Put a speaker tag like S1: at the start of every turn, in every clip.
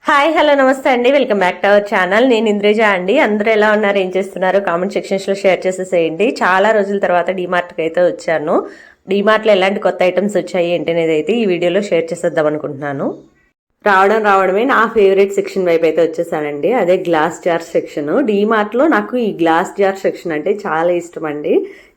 S1: Hi hello నమస్తే అండి, welcome back to our channel. నేను ఇంద్రేజ అండి. అందరూ ఎలా ఉన్నారు, ఏం చేస్తున్నారు కామెంట్ సెక్షన్స్లో షేర్ చేసేసేయండి. చాలా రోజుల తర్వాత డీమార్ట్కి అయితే వచ్చాను. డీమార్ట్లో ఎలాంటి కొత్త ఐటమ్స్ వచ్చాయి ఏంటనేది అయితే ఈ వీడియోలో షేర్ చేసేద్దాం అనుకుంటున్నాను. రావడమే నా ఫేవరెట్ సెక్షన్ వైపు అయితే వచ్చేసానండి. అదే గ్లాస్ జార్ సెక్షన్. డీమార్ట్లో నాకు ఈ గ్లాస్ జార్ సెక్షన్ అంటే చాలా ఇష్టం అండి.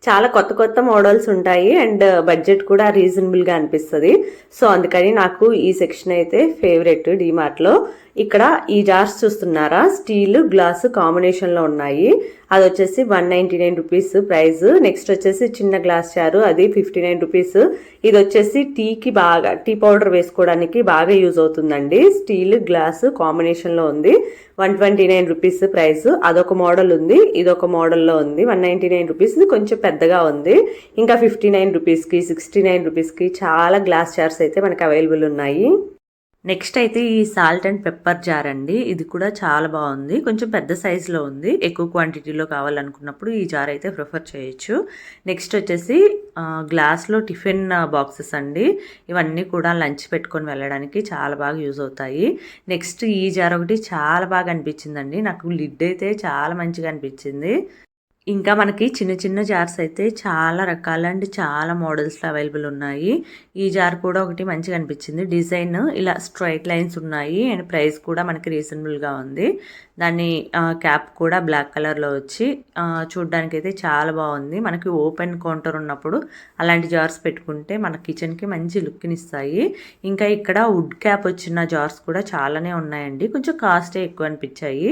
S1: చాలా కొత్త కొత్త మోడల్స్ ఉంటాయి అండ్ బడ్జెట్ కూడా రీజనబుల్గా అనిపిస్తుంది. సో అందుకని నాకు ఈ సెక్షన్ అయితే ఫేవరెట్ డీమార్ట్లో. ఇక్కడ ఈ జార్స్ చూస్తున్నారా, స్టీల్ గ్లాసు కాంబినేషన్లో ఉన్నాయి. అది వచ్చేసి 199 రూపీస్ ప్రైస్. నెక్స్ట్ వచ్చేసి చిన్న గ్లాస్ జారు, అది 59 రూపీస్. ఇది వచ్చేసి టీకి బాగా, టీ పౌడర్ వేసుకోవడానికి బాగా యూజ్ అవుతుందండి. స్టీల్ గ్లాసు కాంబినేషన్లో ఉంది. 129 రూపీస్ ప్రైస్. అదొక మోడల్ ఉంది, ఇదొక మోడల్లో ఉంది. 199 రూపీస్ కొంచెం పెద్దగా ఉంది. ఇంకా 59 రూపీస్కి, 69 రూపీస్కి చాలా గ్లాస్ జార్స్ అయితే మనకు అవైలబుల్ ఉన్నాయి. నెక్స్ట్ అయితే ఈ సాల్ట్ అండ్ పెప్పర్ జార్ అండి. ఇది కూడా చాలా బాగుంది, కొంచెం పెద్ద సైజులో ఉంది. ఎక్కువ క్వాంటిటీలో కావాలనుకున్నప్పుడు ఈ జార్ అయితే ప్రిఫర్ చేయొచ్చు. నెక్స్ట్ వచ్చేసి గ్లాస్లో టిఫిన్ బాక్సెస్ అండి. ఇవన్నీ కూడా లంచ్ పెట్టుకొని వెళ్ళడానికి చాలా బాగా యూజ్ అవుతాయి. నెక్స్ట్ ఈ జార్ ఒకటి చాలా బాగా అనిపించిందండి నాకు. లిడ్ అయితే చాలా మంచిగా అనిపించింది. ఇంకా మనకి చిన్న చిన్న జార్స్ అయితే చాలా రకాల అండ్ చాలా మోడల్స్లో అవైలబుల్ ఉన్నాయి. ఈ జార్ కూడా ఒకటి మంచిగా అనిపించింది. డిజైన్ ఇలా స్ట్రైట్ లైన్స్ ఉన్నాయి అండ్ ప్రైస్ కూడా మనకి రీజనబుల్గా ఉంది. దాని క్యాప్ కూడా బ్లాక్ కలర్లో వచ్చి చూడ్డానికి అయితే చాలా బాగుంది. మనకి ఓపెన్ కౌంటర్ ఉన్నప్పుడు అలాంటి జార్స్ పెట్టుకుంటే మన కిచెన్కి మంచి లుక్ని ఇస్తాయి. ఇంకా ఇక్కడ వుడ్ క్యాప్ వచ్చిన జార్స్ కూడా చాలానే ఉన్నాయండి. కొంచెం కాస్టే ఎక్కువ అనిపించాయి,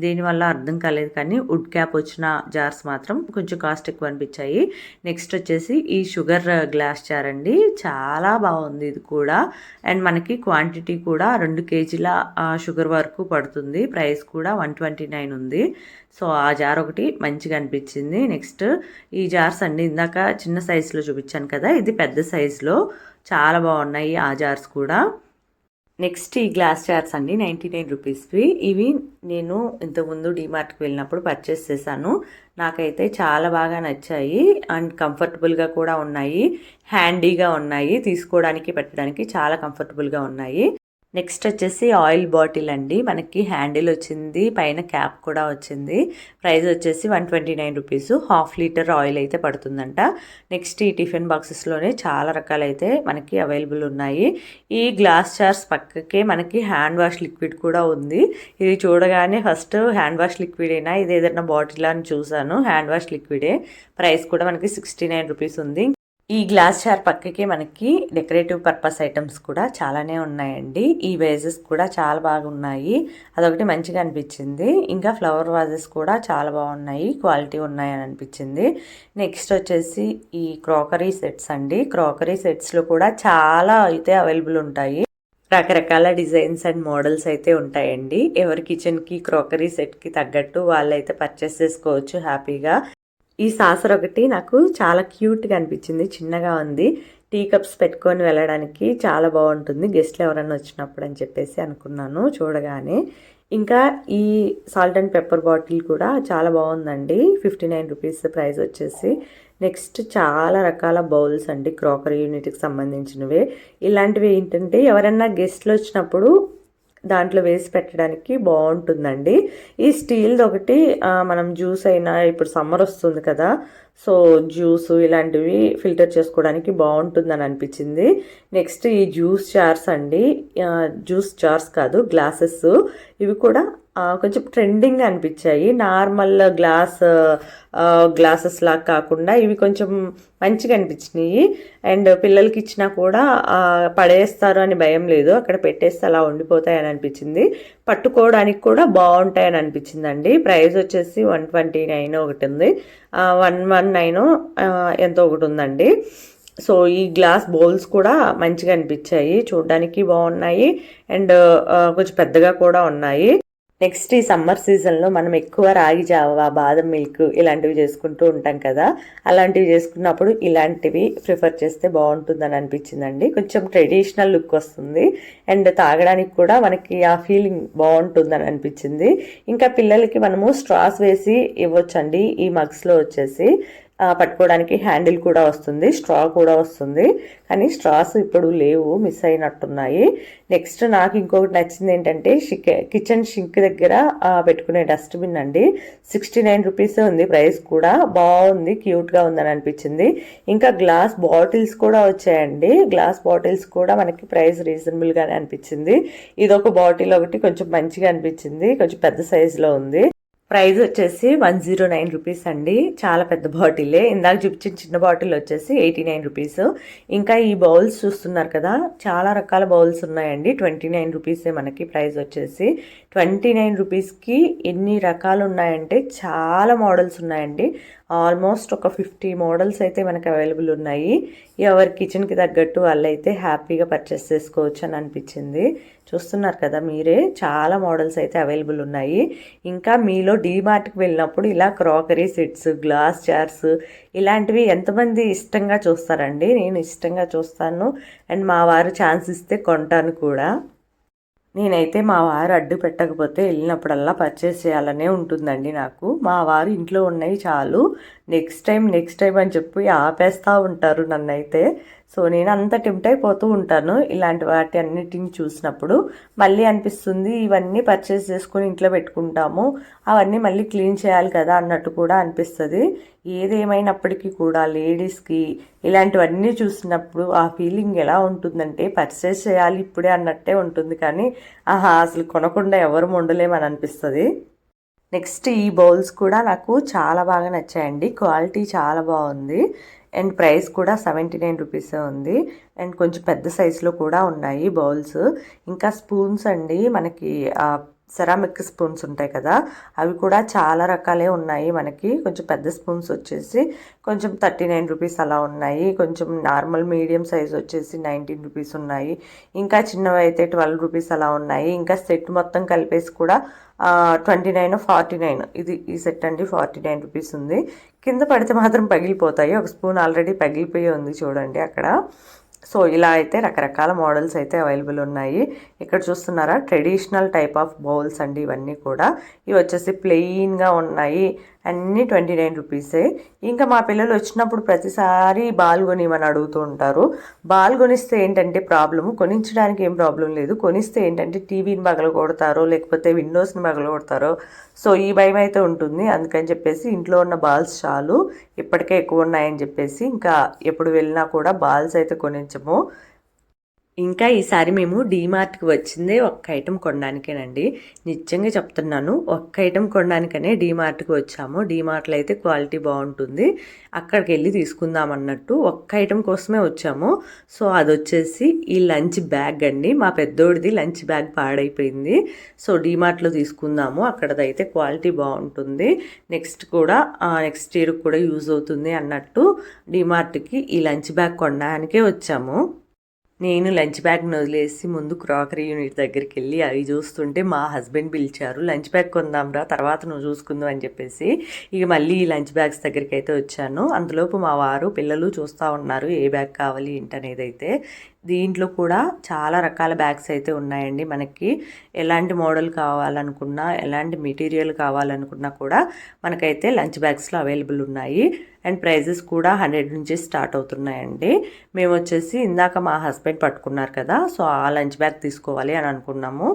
S1: దీనివల్ల అర్థం కాలేదు. కానీ వుడ్ క్యాప్ వచ్చిన జార్స్ మాత్రం కొంచెం కాస్ట్ ఎక్కువ అనిపించాయి. నెక్స్ట్ వచ్చేసి ఈ షుగర్ గ్లాస్ జార్ అండి. చాలా బాగుంది ఇది కూడా. అండ్ మనకి క్వాంటిటీ కూడా 2 కేజీల షుగర్ వరకు పడుతుంది. ప్రైస్ కూడా 129 ఉంది. సో ఆ జార్ ఒకటి మంచిగా అనిపించింది. నెక్స్ట్ ఈ జార్స్ అండి, ఇందాక చిన్న సైజులో చూపించాను కదా, ఇది పెద్ద సైజులో చాలా బాగున్నాయి ఆ జార్స్ కూడా. నెక్స్ట్ ఈ గ్లాస్ జార్స్ అండి 99 రూపీస్వి. ఇవి నేను ఇంతకుముందు డీమార్ట్కి వెళ్ళినప్పుడు పర్చేస్ చేశాను. నాకైతే చాలా బాగా నచ్చాయి అండ్ కంఫర్టబుల్గా కూడా ఉన్నాయి, హ్యాండీగా ఉన్నాయి, తీసుకోవడానికి పెట్టడానికి చాలా కంఫర్టబుల్గా ఉన్నాయి. నెక్స్ట్ వచ్చేసి ఆయిల్ బాటిల్ అండి. మనకి హ్యాండిల్ వచ్చింది, పైన క్యాప్ కూడా వచ్చింది. ప్రైస్ వచ్చేసి 129 రూపీస్. 1/2 లీటర్ ఆయిల్ అయితే పడుతుందంట. నెక్స్ట్ ఈ టిఫిన్ బాక్సెస్లోనే చాలా రకాలైతే మనకి అవైలబుల్ ఉన్నాయి. ఈ గ్లాస్ జార్స్ పక్కకే మనకి హ్యాండ్ వాష్ లిక్విడ్ కూడా ఉంది. ఇది చూడగానే ఫస్ట్ హ్యాండ్ వాష్ లిక్విడ్ అయినా ఇది ఏదైనా బాటిల్ అని చూసాను. Hand wash లిక్విడే. ప్రైస్ కూడా మనకి 69 రూపీస్ ఉంది. ఈ గ్లాస్ జార్ పక్కకి మనకి డెకరేటివ్ పర్పస్ ఐటమ్స్ కూడా చాలానే ఉన్నాయండి. ఈ వేజెస్ కూడా చాలా బాగున్నాయి, అదొకటి మంచిగా అనిపించింది. ఇంకా ఫ్లవర్ వాజెస్ కూడా చాలా బాగున్నాయి, క్వాలిటీ ఉన్నాయని అనిపించింది. నెక్స్ట్ వచ్చేసి ఈ క్రాకరీ సెట్స్ అండి. క్రాకరీ సెట్స్లో కూడా చాలా అయితే అవైలబుల్ ఉంటాయి. రకరకాల డిజైన్స్ అండ్ మోడల్స్ అయితే ఉంటాయండి. ఎవరి కిచెన్కి క్రాకరీ సెట్కి తగ్గట్టు వాళ్ళైతే పర్చేస్ చేసుకోవచ్చు హ్యాపీగా. ఈ సాసర్ ఒకటి నాకు చాలా క్యూట్గా అనిపించింది, చిన్నగా ఉంది. టీ కప్స్ పెట్టుకొని వెళ్ళడానికి చాలా బాగుంటుంది గెస్ట్లు ఎవరైనా వచ్చినప్పుడు అని చెప్పేసి అనుకున్నాను చూడగానే. ఇంకా ఈ సాల్ట్ అండ్ పెప్పర్ బాటిల్ కూడా చాలా బాగుందండి. 59 రూపీస్ ప్రైస్ వచ్చేసి. నెక్స్ట్ చాలా రకాల బౌల్స్ అండి, క్రాకరీ యూనిట్కి సంబంధించినవే. ఇలాంటివి ఏంటంటే ఎవరైనా గెస్ట్లు వచ్చినప్పుడు దాంట్లో వేసి పెట్టడానికి బాగుంటుందండి. ఈ స్టీల్ది ఒకటి మనం జ్యూస్ అయినా, ఇప్పుడు సమ్మర్ వస్తుంది కదా, సో జ్యూస్ ఇలాంటివి ఫిల్టర్ చేసుకోవడానికి బాగుంటుందని అనిపించింది. నెక్స్ట్ ఈ జ్యూస్ జార్స్ అండి. జ్యూస్ జార్స్ కాదు, గ్లాసెస్. ఇవి కూడా కొంచెం ట్రెండింగ్గా అనిపించాయి. నార్మల్ గ్లాసెస్ లాగా కాకుండా ఇవి కొంచెం మంచిగా అనిపించినాయి. అండ్ పిల్లలకి ఇచ్చినా కూడా పడేస్తారు అని భయం లేదు, అక్కడ పెట్టేస్తే అలా ఉండిపోతాయని అనిపించింది. పట్టుకోవడానికి కూడా బాగుంటాయని అనిపించిందండి. ప్రైస్ వచ్చేసి 129 ఒకటి ఉంది, 119 ఎంతో ఒకటి ఉందండి. సో ఈ గ్లాస్ బౌల్స్ కూడా మంచిగా అనిపించాయి, చూడడానికి బాగున్నాయి అండ్ కొంచెం పెద్దగా కూడా ఉన్నాయి. నెక్స్ట్ ఈ సమ్మర్ సీజన్లో మనం ఎక్కువ రాగి జావా, బాదం మిల్క్ ఇలాంటివి చేసుకుంటూ ఉంటాం కదా, అలాంటివి చేసుకున్నప్పుడు ఇలాంటివి ప్రిఫర్ చేస్తే బాగుంటుందని అనిపించిందండి. కొంచెం ట్రెడిషనల్ లుక్ వస్తుంది అండ్ తాగడానికి కూడా మనకి ఆ ఫీలింగ్ బాగుంటుందని అనిపించింది. ఇంకా పిల్లలకి మనము స్ట్రాస్ వేసి ఇవ్వచ్చండి ఈ మగ్స్లో వచ్చేసి. పట్టుకోవడానికి హ్యాండిల్ కూడా వస్తుంది, స్ట్రా కూడా వస్తుంది. కానీ స్ట్రాస్ ఇప్పుడు లేవు, మిస్ అయినట్టున్నాయి. నెక్స్ట్ నాకు ఇంకొకటి నచ్చింది ఏంటంటే కిచెన్ షింక్ దగ్గర పెట్టుకునే డస్ట్బిన్ అండి. 69 రూపీస్ ఉంది ప్రైస్ కూడా. బాగుంది, క్యూట్గా ఉందని అనిపించింది. ఇంకా గ్లాస్ బాటిల్స్ కూడా వచ్చాయండి. గ్లాస్ బాటిల్స్ కూడా మనకి ప్రైస్ రీజనబుల్గానే అనిపించింది. ఇదొక బాటిల్ ఒకటి కొంచెం మంచిగా అనిపించింది, కొంచెం పెద్ద సైజులో ఉంది. ప్రైస్ వచ్చేసి 109 రూపీస్ అండి. చాలా పెద్ద బాటిలే. ఇందాక చూపించిన చిన్న బాటిల్ వచ్చేసి 89 రూపీస్. ఇంకా ఈ బౌల్స్ చూస్తున్నారు కదా, చాలా రకాల బౌల్స్ ఉన్నాయండి. 29 రూపీసే మనకి ప్రైస్ వచ్చేసి. 29 రూపీస్కి ఎన్ని రకాలు ఉన్నాయంటే చాలా మోడల్స్ ఉన్నాయండి. ఆల్మోస్ట్ ఒక 50 మోడల్స్ అయితే మనకు అవైలబుల్ ఉన్నాయి. ఎవరి కిచెన్కి తగ్గట్టు వాళ్ళైతే హ్యాపీగా పర్చేస్ చేసుకోవచ్చు అని అనిపించింది. చూస్తున్నారు కదా మీరే, చాలా మోడల్స్ అయితే అవైలబుల్ ఉన్నాయి. ఇంకా మీలో డీమార్ట్కి వెళ్ళినప్పుడు ఇలా క్రాకరీ సెట్స్, గ్లాస్ జార్స్ ఇలాంటివి ఎంతమంది ఇష్టంగా చూస్తారండి? నేను ఇష్టంగా చూస్తాను, అండ్ మా వారు ఛాన్స్ ఇస్తే కొంటాను కూడా. నేనైతే మా వారు అడ్డు పెట్టకపోతే వెళ్ళినప్పుడల్లా పర్చేస్ చేయాలనే ఉంటుందండి నాకు. మా వారు ఇంట్లో ఉన్నాయి చాలు, నెక్స్ట్ టైం అని చెప్పి ఆపేస్తూ ఉంటారు నన్నైతే. సో నేను అంత టెంప్ట్ అయిపోతూ ఉంటాను ఇలాంటి వాటి అన్నిటిని చూసినప్పుడు. మళ్ళీ అనిపిస్తుంది ఇవన్నీ పర్చేస్ చేసుకొని ఇంట్లో పెట్టుకుంటాము, అవన్నీ మళ్ళీ క్లీన్ చేయాలి కదా అన్నట్టు కూడా అనిపిస్తుంది. ఏదేమైనప్పటికీ కూడా లేడీస్కి ఇలాంటివన్నీ చూసినప్పుడు ఆ ఫీలింగ్ ఎలా ఉంటుందంటే పర్చేస్ చేయాలి ఇప్పుడే అన్నట్టే ఉంటుంది. కానీ అసలు కొనకుండా ఎవరు ఉండలేమని అనిపిస్తుంది. నెక్స్ట్ ఈ బౌల్స్ కూడా నాకు చాలా బాగా నచ్చాయండి. క్వాలిటీ చాలా బాగుంది, అండ్ ప్రైస్ కూడా 79 రూపీసే ఉంది. అండ్ కొంచెం పెద్ద సైజులో కూడా ఉన్నాయి బౌల్స్. ఇంకా స్పూన్స్ అండి, మనకి సెరామిక్ స్పూన్స్ ఉంటాయి కదా, అవి కూడా చాలా రకాలే ఉన్నాయి మనకి. కొంచెం పెద్ద స్పూన్స్ వచ్చేసి కొంచెం 39 రూపీస్ అలా ఉన్నాయి. కొంచెం నార్మల్ మీడియం సైజ్ వచ్చేసి 19 రూపీస్ ఉన్నాయి. ఇంకా చిన్నవి అయితే 12 రూపీస్ అలా ఉన్నాయి. ఇంకా సెట్ మొత్తం కలిపేసి కూడా 29, 49 ఈ సెట్ అండి 49 రూపీస్ ఉంది. కింద పడితే మాత్రం పగిలిపోతాయి. ఒక స్పూన్ ఆల్రెడీ పగిలిపోయి ఉంది చూడండి అక్కడ. సో ఇలా అయితే రకరకాల మోడల్స్ అయితే అవైలబుల్ ఉన్నాయి. ఇక్కడ చూస్తున్నారా, ట్రెడిషనల్ టైప్ ఆఫ్ బౌల్స్ అండి ఇవన్నీ కూడా. ఇవి వచ్చేసి ప్లెయిన్గా ఉన్నాయి, అన్నీ 29 రూపీసే. ఇంకా మా పిల్లలు వచ్చినప్పుడు ప్రతిసారి బాల్ కొనిమని అడుగుతూ ఉంటారు. బాల్ కొనిస్తే ఏంటంటే ప్రాబ్లము, కొనించడానికి ఏం ప్రాబ్లం లేదు. కొనిస్తే ఏంటంటే టీవీని పగల కొడతారో లేకపోతే విండోస్ని పగల కొడతారో, సో ఈ భయం అయితే ఉంటుంది. అందుకని చెప్పేసి ఇంట్లో ఉన్న బాల్స్ చాలు, ఇప్పటికే ఎక్కువ ఉన్నాయని చెప్పేసి ఇంకా ఎప్పుడు వెళ్ళినా కూడా బాల్స్ అయితే కొనించము. ఇంకా ఈసారి మేము డీమార్ట్కి వచ్చిందే ఒక్క ఐటెం కొనడానికేనండి. నిజంగా చెప్తున్నాను, ఒక్క ఐటెం కొనడానికనే డీమార్ట్కి వచ్చాము. డీమార్ట్లో అయితే క్వాలిటీ బాగుంటుంది, అక్కడికి వెళ్ళి తీసుకుందాం అన్నట్టు ఒక్క ఐటెం కోసమే వచ్చాము. సో అది వచ్చేసి ఈ లంచ్ బ్యాగ్ అండి. మా పెద్దోడిది లంచ్ బ్యాగ్ పాడైపోయింది. సో డీమార్ట్లో తీసుకుందాము, అక్కడదైతే క్వాలిటీ బాగుంటుంది, నెక్స్ట్ ఇయర్ కూడా యూజ్ అవుతుంది అన్నట్టు డీమార్ట్కి ఈ లంచ్ బ్యాగ్ కొనడానికే వచ్చాము. నేను లంచ్ బ్యాగ్ని వదిలేసి ముందు క్రాకరీ యూనిట్ దగ్గరికి వెళ్ళి అవి చూస్తుంటే మా హస్బెండ్ పిలిచారు, లంచ్ బ్యాగ్ కొందాంరా తర్వాత నువ్వు చూసుకుందాం అని చెప్పేసి. ఇక మళ్ళీ ఈ లంచ్ బ్యాగ్స్ దగ్గరికి అయితే వచ్చాను. అందులోపు మా వారు పిల్లలు చూస్తూ ఉన్నారు ఏ బ్యాగ్ కావాలి ఏంటనేది అయితే. దీంట్లో కూడా చాలా రకాల బ్యాగ్స్ అయితే ఉన్నాయండి. మనకి ఎలాంటి మోడల్ కావాలనుకున్నా, ఎలాంటి మెటీరియల్ కావాలనుకున్నా కూడా మనకైతే లంచ్ బ్యాగ్స్లో అవైలబుల్ ఉన్నాయి. అండ్ ప్రైజెస్ కూడా 100 నుంచి స్టార్ట్ అవుతున్నాయండి. మేము వచ్చేసి ఇందాక మా హస్బెండ్ పట్టుకున్నారు కదా, సో ఆ లంచ్ బ్యాగ్ తీసుకోవాలి అని అనుకున్నాము.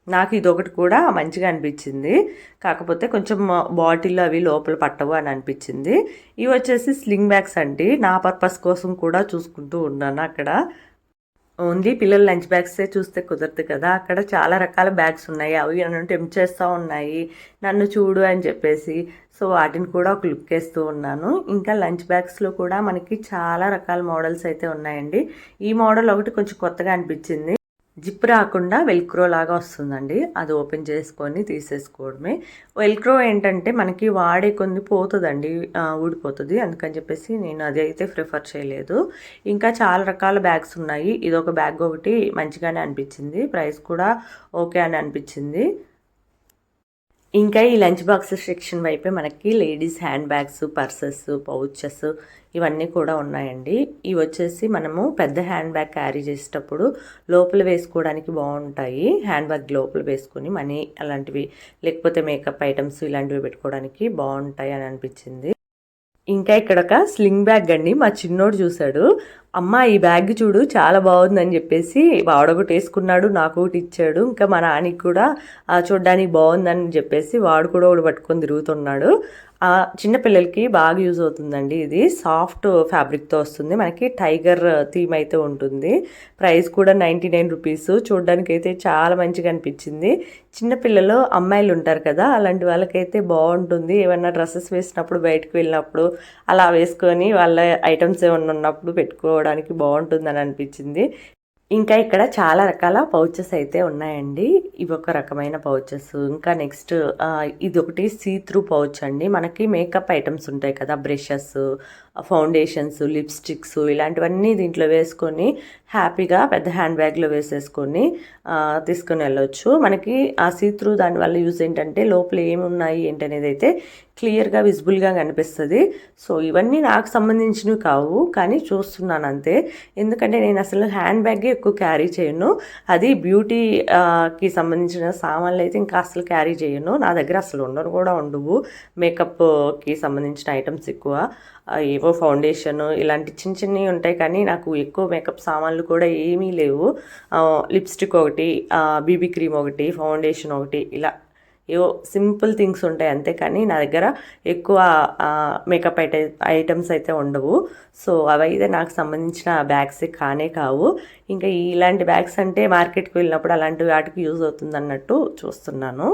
S1: నాకు ఇదొకటి కూడా మంచిగా అనిపించింది, కాకపోతే కొంచెం బాటిల్ అవి లోపల పట్టవు అని అనిపించింది. ఇవి వచ్చేసి స్లింగ్ బ్యాగ్స్ అండి. నా పర్పస్ కోసం కూడా చూసుకుంటూ ఉన్నాను. అక్కడ ఓన్లీ పిల్లల లంచ్ బ్యాగ్సే చూస్తే కుదరదు కదా, అక్కడ చాలా రకాల బ్యాగ్స్ ఉన్నాయి. అవి నన్ను టెంప్ట్ చేస్తూ ఉన్నాయి, నన్ను చూడు అని చెప్పేసి. సో వాటిని కూడా ఒక లుక్ వేస్తూ ఉన్నాను. ఇంకా లంచ్ బ్యాగ్స్లో కూడా మనకి చాలా రకాల మోడల్స్ అయితే ఉన్నాయండి. ఈ మోడల్ ఒకటి కొంచెం కొత్తగా అనిపించింది. జిప్ రాకుండా వెల్క్రో లాగా వస్తుందండి, అది ఓపెన్ చేసుకొని తీసేసుకోవడమే. వెల్క్రో ఏంటంటే మనకి వాడే కొన్ని పోతుందండి, ఊడిపోతుంది. అందుకని చెప్పేసి నేను అది అయితే ప్రిఫర్ చేయలేదు. ఇంకా చాలా రకాల బ్యాగ్స్ ఉన్నాయి. ఇదొక బ్యాగ్ ఒకటి మంచిగానే అనిపించింది, ప్రైస్ కూడా ఓకే అని అనిపించింది. ఇంకా ఈ లంచ్ బాక్స్ సెక్షన్ వైపే మనకి ladies hand bags, purses, pouches ఇవన్నీ కూడా ఉన్నాయండి. ఇవి వచ్చేసి మనము పెద్ద హ్యాండ్ బ్యాగ్ క్యారీ చేసేటప్పుడు లోపల వేసుకోవడానికి బాగుంటాయి. హ్యాండ్ బ్యాగ్ లోపల వేసుకొని మనీ అలాంటివి లేకపోతే మేకప్ ఐటమ్స్ ఇలాంటివి పెట్టుకోవడానికి బాగుంటాయి అని అనిపించింది. ఇంకా ఇక్కడ ఒక స్లింగ్ బ్యాగ్ అండి, మా చిన్నోడు చూశాడు. అమ్మ ఈ బ్యాగ్ చూడు చాలా బాగుందని చెప్పేసి వాడొకటి వేసుకున్నాడు, నాకు ఒకటి ఇచ్చాడు. ఇంకా మా నాన్నకి కూడా చూడ్డానికి బాగుందని చెప్పేసి వాడు కూడా ఒకటి పట్టుకొని తిరుగుతున్నాడు. చిన్నపిల్లలకి బాగా యూజ్ అవుతుందండి. ఇది సాఫ్ట్ ఫ్యాబ్రిక్తో వస్తుంది, మనకి టైగర్ థీమ్ అయితే ఉంటుంది. ప్రైస్ కూడా 99 రూపీస్. చూడడానికి అయితే చాలా మంచిగా అనిపించింది. చిన్నపిల్లలు అమ్మాయిలు ఉంటారు కదా, అలాంటి వాళ్ళకైతే బాగుంటుంది. ఏమన్నా డ్రెస్సెస్ వేసినప్పుడు బయటకు వెళ్ళినప్పుడు అలా వేసుకొని వాళ్ళ ఐటమ్స్ ఏమన్నా ఉన్నప్పుడు పెట్టుకోవడానికి బాగుంటుందని అనిపించింది. ఇంకా ఇక్కడ చాలా రకాల పౌచెస్ అయితే ఉన్నాయండి. ఇవి ఒక రకమైన పౌచెస్. ఇంకా నెక్స్ట్ ఇది ఒకటి సీ త్రూ పౌచ్ అండి. మనకి మేకప్ ఐటమ్స్ ఉంటాయి కదా, బ్రషెస్, ఫౌండేషన్స్, లిప్స్టిక్స్, ఇలాంటివన్నీ దీంట్లో వేసుకొని హ్యాపీగా పెద్ద హ్యాండ్ బ్యాగ్లో వేసేసుకొని తీసుకొని వెళ్ళొచ్చు. మనకి ఆ సీ త్రూ దానివల్ల యూజ్ ఏంటంటే లోపల ఏమున్నాయి ఏంటనేది అయితే క్లియర్గా విజిబుల్గా కనిపిస్తుంది. సో ఇవన్నీ నాకు సంబంధించినవి కావు, కానీ చూస్తున్నాను అంతే. ఎందుకంటే నేను అసలు హ్యాండ్ బ్యాగే ఎక్కువ క్యారీ చేయను. అది బ్యూటీకి సంబంధించిన సామాన్లు అయితే ఇంకా అసలు క్యారీ చేయను. నా దగ్గర అసలు ఉండవు మేకప్కి సంబంధించిన ఐటమ్స్ ఎక్కువ. ఏవో ఫౌండేషన్ ఇలాంటి చిన్న చిన్నవి ఉంటాయి, కానీ నాకు ఎక్కువ మేకప్ సామాన్లు కూడా ఏమీ లేవు. లిప్స్టిక్ ఒకటి, బీబీ క్రీమ్ ఒకటి, ఫౌండేషన్ ఒకటి, ఇలా ఏవో సింపుల్ థింగ్స్ ఉంటాయి అంతే. కానీ నా దగ్గర ఎక్కువ మేకప్ ఐటమ్స్ అయితే ఉండవు. సో అవైతే నాకు సంబంధించిన బ్యాగ్స్ కానే కావు. ఇంకా ఇలాంటి బ్యాగ్స్ అంటే మార్కెట్కి వెళ్ళినప్పుడు అలాంటి వాటికి యూజ్ అవుతుంది అన్నట్టు చూస్తున్నాను.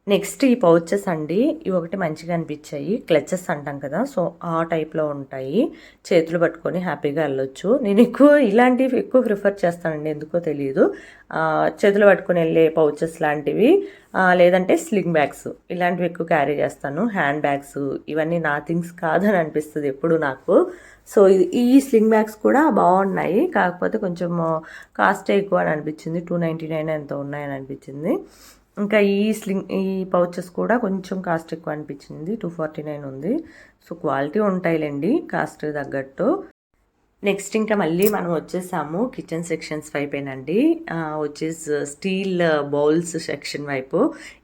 S1: నెక్స్ట్ ఈ పౌచెస్ అండి, ఇవి ఒకటి మంచిగా అనిపించాయి. క్లచెస్ అంటాం కదా, సో ఆ టైప్లో ఉంటాయి. చేతులు పట్టుకొని హ్యాపీగా వెళ్ళొచ్చు. నేను ఇలాంటివి ఎక్కువ ప్రిఫర్ చేస్తానండి, ఎందుకో తెలియదు. చేతులు పట్టుకొని వెళ్ళే పౌచెస్ లాంటివి, లేదంటే స్లింగ్ బ్యాగ్స్, ఇలాంటివి ఎక్కువ క్యారీ చేస్తాను. హ్యాండ్ బ్యాగ్స్ ఇవన్నీ నా థింగ్స్ కాదని అనిపిస్తుంది ఎప్పుడు నాకు. సో ఈ స్లింగ్ బ్యాగ్స్ కూడా బాగున్నాయి, కాకపోతే కొంచెం కాస్ట్ ఎక్కువ అని అనిపించింది. 299 ఎంతో ఉన్నాయని అనిపించింది. ఇంకా ఈ పౌచెస్ కూడా కొంచెం కాస్ట్ ఎక్కువ అనిపించింది, 249 ఉంది. సో క్వాలిటీ ఉంటాయిలేండి కాస్ట్ తగ్గట్టు. నెక్స్ట్ ఇంకా మళ్ళీ మనం వచ్చేసాము కిచెన్ సెక్షన్స్ వైపేనండి. వచ్చేసి స్టీల్ బౌల్స్ సెక్షన్ వైపు.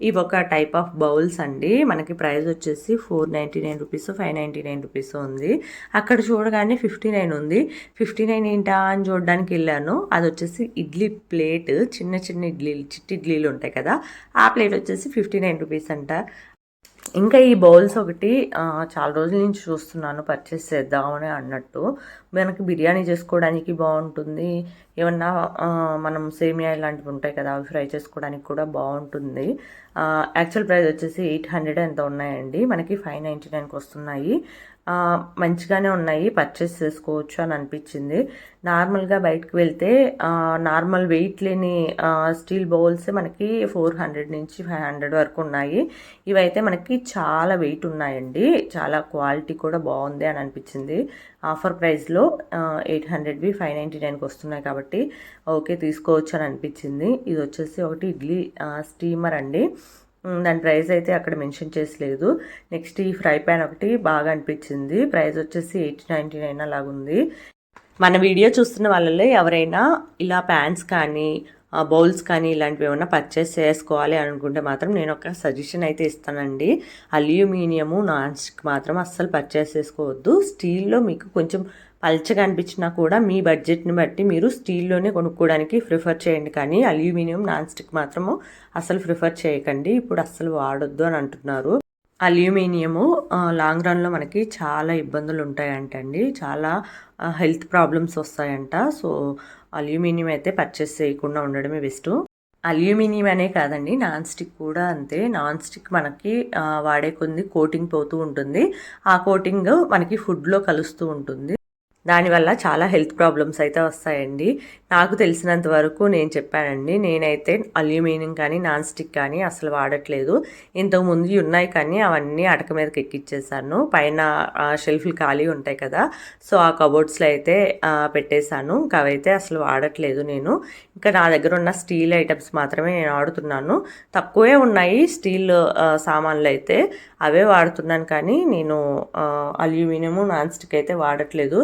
S1: ఇవి ఒక టైప్ ఆఫ్ బౌల్స్ అండి. మనకి ప్రైస్ వచ్చేసి 499 రూపీస్, 599 రూపీస్ ఉంది. అక్కడ చూడగానే 59 ఉంది. 59 ఏంటా అని చూడడానికి వెళ్ళాను. అది వచ్చేసి ఇడ్లీ ప్లేట్, చిన్న చిన్న ఇడ్లీలు, చిట్టి ఇడ్లీలు ఉంటాయి కదా, ఆ ప్లేట్ వచ్చేసి 59 రూపీస్ అంట. ఇంకా ఈ బౌల్స్ ఒకటి చాలా రోజుల నుంచి చూస్తున్నాను, పర్చేస్ చేద్దామని అన్నట్టు. మనకి బిర్యానీ చేసుకోవడానికి బాగుంటుంది. ఏమన్నా మనం సేమియా ఇలాంటివి ఉంటాయి కదా, అవి ఫ్రై చేసుకోవడానికి కూడా బాగుంటుంది. యాక్చువల్ ప్రైస్ వచ్చేసి 800 ఎంత ఉన్నాయండి, మనకి 599కి వస్తున్నాయి. మంచిగానే ఉన్నాయి, పర్చేస్ చేసుకోవచ్చు అని అనిపించింది. నార్మల్గా బయటకు వెళ్తే నార్మల్ వెయిట్ లేని స్టీల్ బౌల్స్ మనకి 400 నుంచి 500 వరకు ఉన్నాయి. ఇవైతే మనకి చాలా వెయిట్ ఉన్నాయండి, చాలా క్వాలిటీ కూడా బాగుంది అని అనిపించింది. ఆఫర్ ప్రైస్లో 800వి 599కి వస్తున్నాయి కాబట్టి ఓకే తీసుకోవచ్చు అని అనిపించింది. ఇది వచ్చేసి ఒకటి ఇడ్లీ స్టీమర్ అండి, దాని ప్రైస్ అయితే అక్కడ మెన్షన్ చేసలేదు. నెక్స్ట్ ఈ ఫ్రై ప్యాన్ ఒకటి బాగా అనిపించింది, ప్రైస్ వచ్చేసి 899 అలాగుంది. మన వీడియో చూస్తున్న వాళ్ళలో ఎవరైనా ఇలా ప్యాన్స్ కానీ బౌల్స్ కానీ ఇలాంటివి ఏమైనా పర్చేస్ చేసుకోవాలి అనుకుంటే మాత్రం నేను ఒక సజెషన్ అయితే ఇస్తానండి. అల్యూమినియము నాన్ స్టిక్ మాత్రం అస్సలు పర్చేస్ చేసుకోవద్దు. స్టీల్లో మీకు కొంచెం పల్చగా అనిపించినా కూడా మీ బడ్జెట్ని బట్టి మీరు స్టీల్లోనే కొనుక్కోవడానికి ప్రిఫర్ చేయండి, కానీ అల్యూమినియం నాన్ స్టిక్ మాత్రము అసలు ప్రిఫర్ చేయకండి. ఇప్పుడు అస్సలు వాడొద్దు అని అంటున్నారు. అల్యూమినియము లాంగ్ రన్లో మనకి చాలా ఇబ్బందులు ఉంటాయంటండి, చాలా హెల్త్ ప్రాబ్లమ్స్ వస్తాయంట. సో అల్యూమినియం అయితే పర్చేస్ చేయకుండా ఉండడమే బెస్ట్. అల్యూమినియం అనే కాదండి, నాన్ స్టిక్ కూడా అంతే. నాన్ స్టిక్ మనకి వాడే కొద్ది కోటింగ్ పోతూ ఉంటుంది, ఆ కోటింగ్ మనకి ఫుడ్లో కలుస్తూ ఉంటుంది. దానివల్ల చాలా హెల్త్ ప్రాబ్లమ్స్ అయితే వస్తాయండి. నాకు తెలిసినంత వరకు నేను చెప్పానండి. నేనైతే అల్యూమినియం కానీ నాన్ స్టిక్ కానీ అసలు వాడట్లేదు. ఇంతకుముందు ఉన్నాయి కానీ అవన్నీ అటక మీదకి ఎక్కిచ్చేసాను. పైన షెల్ఫ్లు ఖాళీ ఉంటాయి కదా, సో ఆ కబోర్డ్స్లో అయితే పెట్టేశాను. ఇంకా అవైతే అసలు వాడట్లేదు నేను. ఇంకా నా దగ్గర ఉన్న స్టీల్ ఐటమ్స్ మాత్రమే నేను వాడుతున్నాను. తక్కువే ఉన్నాయి స్టీల్ సామాన్లు అయితే, అవే వాడుతున్నాను. కానీ నేను అల్యూమినియము నాన్ స్టిక్ అయితే వాడట్లేదు.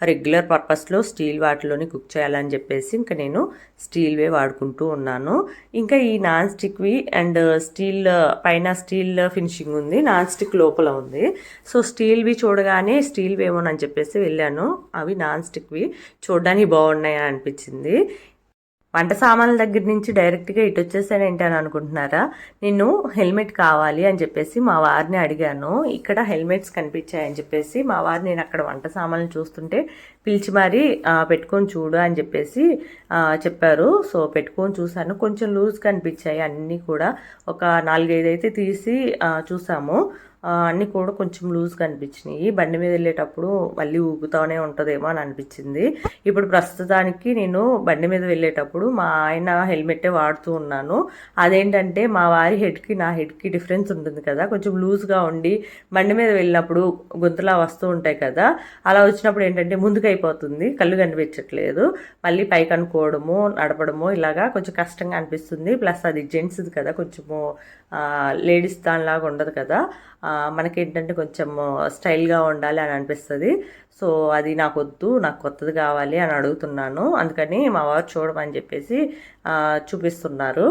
S1: రెగ్యులర్ పర్పస్లో స్టీల్ వాటిలోని కుక్ చేయాలని చెప్పేసి ఇంకా నేను స్టీల్వే వాడుకుంటూ ఉన్నాను. ఇంకా ఈ నాన్ స్టిక్వి అండ్ స్టీల్ పైన స్టీల్ ఫినిషింగ్ ఉంది, నాన్ స్టిక్ లోపల ఉంది. సో స్టీల్వి చూడగానే స్టీల్వి ఏమోనని చెప్పేసి వెళ్ళాను. అవి నాన్ స్టిక్వి చూడడానికి బాగున్నాయని అనిపించింది. వంట సామాన్ల దగ్గర నుంచి డైరెక్ట్గా ఇటు వచ్చేసాను ఏంటి అని అనుకుంటున్నారా? నేను హెల్మెట్ కావాలి అని చెప్పేసి మా వారిని అడిగాను. ఇక్కడ హెల్మెట్స్ కనిపించాయని చెప్పేసి మా వారు నేను అక్కడ వంట సామాన్లు చూస్తుంటే పిలిచి మరీ పెట్టుకొని చూడు అని చెప్పేసి చెప్పారు. సో పెట్టుకొని చూసాను. కొంచెం లూజ్ కనిపించాయి అన్నీ కూడా. ఒక 4-5 అయితే తీసి చూసాము. అన్నీ కూడా కొంచెం లూజ్ కనిపించినాయి. బండి మీద వెళ్ళేటప్పుడు మళ్ళీ ఊగుతూనే ఉంటుందేమో అని అనిపించింది. ఇప్పుడు ప్రస్తుతానికి నేను బండి మీద వెళ్ళేటప్పుడు మా ఆయన హెల్మెట్టే వాడుతూ ఉన్నాను. అదేంటంటే మా వారి హెడ్కి నా హెడ్కి డిఫరెన్స్ ఉంటుంది కదా, కొంచెం లూజ్గా ఉండి బండి మీద వెళ్ళినప్పుడు గొంతులా వస్తూ ఉంటాయి కదా, అలా వచ్చినప్పుడు ఏంటంటే ముందుకు అయిపోతుంది, కళ్ళు కనిపించట్లేదు. మళ్ళీ పైకి అనుకోవడము నడపడము ఇలాగా కొంచెం కష్టంగా అనిపిస్తుంది. ప్లస్ అది జెంట్స్ది కదా, కొంచెము లేడీస్ దానిలాగా ఉండదు కదా, మనకేంటంటే కొంచెం స్టైల్గా ఉండాలి అని అనిపిస్తుంది. సో అది నాకు వద్దు, నాకు కొత్తది కావాలి అని అడుగుతున్నాను. అందుకని మా వారు చూడమని చెప్పేసి చూపిస్తున్నారు.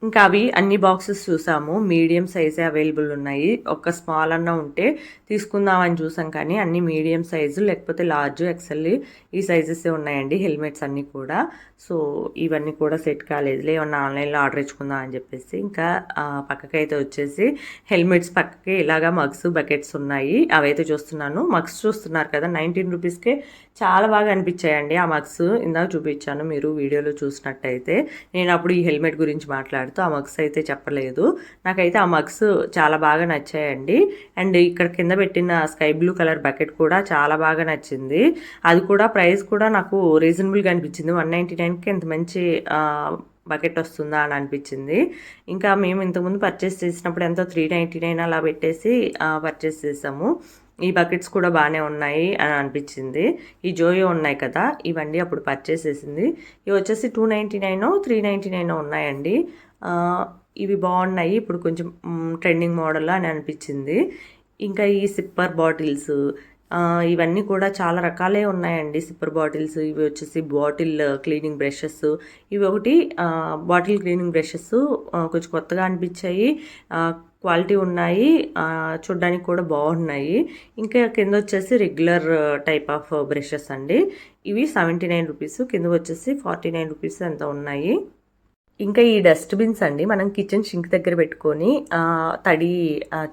S1: ఇంకా అవి అన్ని బాక్సెస్ చూసాము, మీడియం సైజే అవైలబుల్ ఉన్నాయి. ఒక స్మాల్ అన్న ఉంటే తీసుకుందామని చూసాం, కానీ అన్ని మీడియం సైజు లేకపోతే లార్జ్ ఎక్సెల్ ఈ సైజెసే ఉన్నాయండి హెల్మెట్స్ అన్నీ కూడా. సో ఇవన్నీ కూడా సెట్ కాలేదులే, ఏమన్నా ఆన్లైన్లో ఆర్డర్ ఇచ్చుకుందాం అని చెప్పేసి ఇంకా పక్కకైతే వచ్చేసి హెల్మెట్స్ పక్కకి ఇలాగా మగ్స్ బకెట్స్ ఉన్నాయి, అవైతే చూస్తున్నాను. మగ్స్ చూస్తున్నారు కదా, 19 రూపీస్కే చాలా బాగా అనిపించాయండి ఆ మగ్స్. ఇందాక చూపించాను, మీరు వీడియోలో చూసినట్టయితే. నేను అప్పుడు ఈ హెల్మెట్ గురించి మాట్లాడుతూ ఆ మగ్స్ అయితే చెప్పలేదు. నాకైతే ఆ మగ్స్ చాలా బాగా నచ్చాయండి. అండ్ ఇక్కడ కింద పెట్టిన స్కై బ్లూ కలర్ బకెట్ కూడా చాలా బాగా నచ్చింది. అది కూడా ప్రైస్ కూడా నాకు రీజనబుల్గా అనిపించింది. 199కి ఇంత మంచి బకెట్ వస్తుందా అని అనిపించింది. ఇంకా మేము ఇంతకుముందు పర్చేస్ చేసినప్పుడు ఎంతో 399 అలా పెట్టేసి పర్చేస్ చేసాము. ఈ బకెట్స్ కూడా బాగానే ఉన్నాయి అని అనిపించింది. ఈ జోయో ఉన్నాయి కదా, ఇవన్నీ అప్పుడు పర్చేస్ చేసింది. ఇవి వచ్చేసి 299 399 ఉన్నాయండి. ఇవి బాగున్నాయి, ఇప్పుడు కొంచెం ట్రెండింగ్ మోడల్ అని అనిపించింది. ఇంకా ఈ సిప్పర్ బాటిల్స్ ఇవన్నీ కూడా చాలా రకాలే ఉన్నాయండి. సిప్పర్ బాటిల్స్, ఇవి వచ్చేసి బాటిల్ క్లీనింగ్ బ్రషెస్. ఇవి ఒకటి బాటిల్ క్లీనింగ్ బ్రషెస్ కొంచెం కొత్తగా అనిపించాయి, క్వాలిటీ ఉన్నాయి, చూడ్డానికి కూడా బాగున్నాయి. ఇంకా కింద వచ్చేసి రెగ్యులర్ టైప్ ఆఫ్ బ్రషెస్ అండి. ఇవి 79 రూపీస్, కింద వచ్చేసి 49 రూపీస్ ఎంత ఉన్నాయి. ఇంకా ఈ డస్ట్బిన్స్ అండి, మనం కిచెన్ షింక్ దగ్గర పెట్టుకొని తడి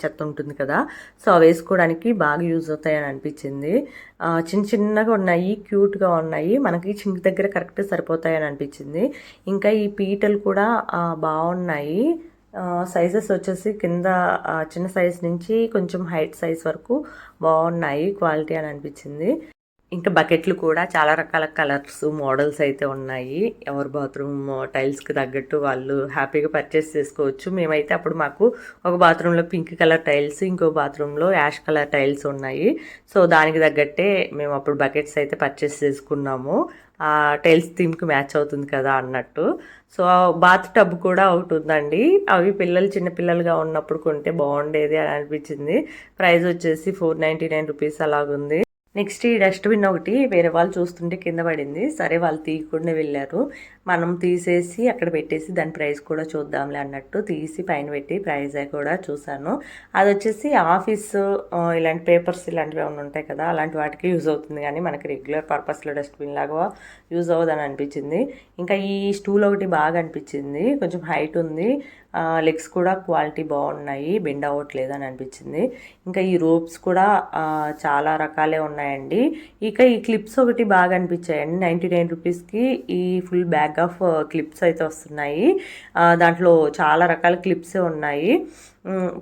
S1: చెత్త ఉంటుంది కదా, సో వేసుకోవడానికి బాగా యూజ్ అవుతాయని అనిపించింది. చిన్న చిన్నగా ఉన్నాయి, క్యూట్గా ఉన్నాయి, మనకి షింక్ దగ్గర కరెక్ట్ సరిపోతాయని అనిపించింది. ఇంకా ఈ పీటలు కూడా బాగున్నాయి. సైజెస్ వచ్చేసి కింద చిన్న సైజ్ నుంచి కొంచెం హైట్ సైజ్ వరకు బాగున్నాయి, క్వాలిటీ అని అనిపించింది. ఇంకా బకెట్లు కూడా చాలా రకాల కలర్స్ మోడల్స్ అయితే ఉన్నాయి. ఎవరి బాత్రూమ్ టైల్స్కి తగ్గట్టు వాళ్ళు హ్యాపీగా పర్చేస్ చేసుకోవచ్చు. మేమైతే అప్పుడు మాకు ఒక బాత్రూంలో పింక్ కలర్ టైల్స్, ఇంకో బాత్రూంలో యాష్ కలర్ టైల్స్ ఉన్నాయి. సో దానికి తగ్గట్టే మేము అప్పుడు బకెట్స్ అయితే పర్చేస్ చేసుకున్నాము. టైల్స్ థీమ్కి మ్యాచ్ అవుతుంది కదా అన్నట్టు. సో బాత్ టబ్ కూడా ఒకటి ఉందండి. అవి చిన్నపిల్లలుగా ఉన్నప్పుడు కొంటే బాగుండేది అని అనిపించింది. ప్రైస్ వచ్చేసి 499 రూపీస్ అలాగుంది. నెక్స్ట్ ఈ డస్ట్బిన్ ఒకటి వేరే వాళ్ళు చూస్తుంటే కింద పడింది. సరే వాళ్ళు తీయకుండా వెళ్ళారు, మనం తీసేసి అక్కడ పెట్టేసి దాని ప్రైస్ కూడా చూద్దాంలే అన్నట్టు తీసి పైన పెట్టి ప్రైస్ కూడా చూసాను. అది వచ్చేసి ఆఫీస్ ఇలాంటి పేపర్స్ ఇలాంటివి ఏమైనా ఉంటాయి కదా, అలాంటి వాటికి యూజ్ అవుతుంది, కానీ మనకి రెగ్యులర్ పర్పస్లో డస్ట్బిన్ లాగా యూజ్ అవ్వదని అనిపించింది. ఇంకా ఈ స్టూల్ ఒకటి బాగా అనిపించింది, కొంచెం హైట్ ఉంది, లెగ్స్ కూడా క్వాలిటీ బాగున్నాయి, బెండ్ అవ్వట్లేదు అని అనిపించింది. ఇంకా ఈ రోప్స్ కూడా చాలా రకాలే ఉన్నాయండి. ఇక ఈ క్లిప్స్ ఒకటి బాగా అనిపించాయండి. 99 రూపీస్కి ఈ ఫుల్ బ్యాగ్ ఆఫ్ క్లిప్స్ అయితే వస్తున్నాయి. దాంట్లో చాలా రకాల క్లిప్సే ఉన్నాయి.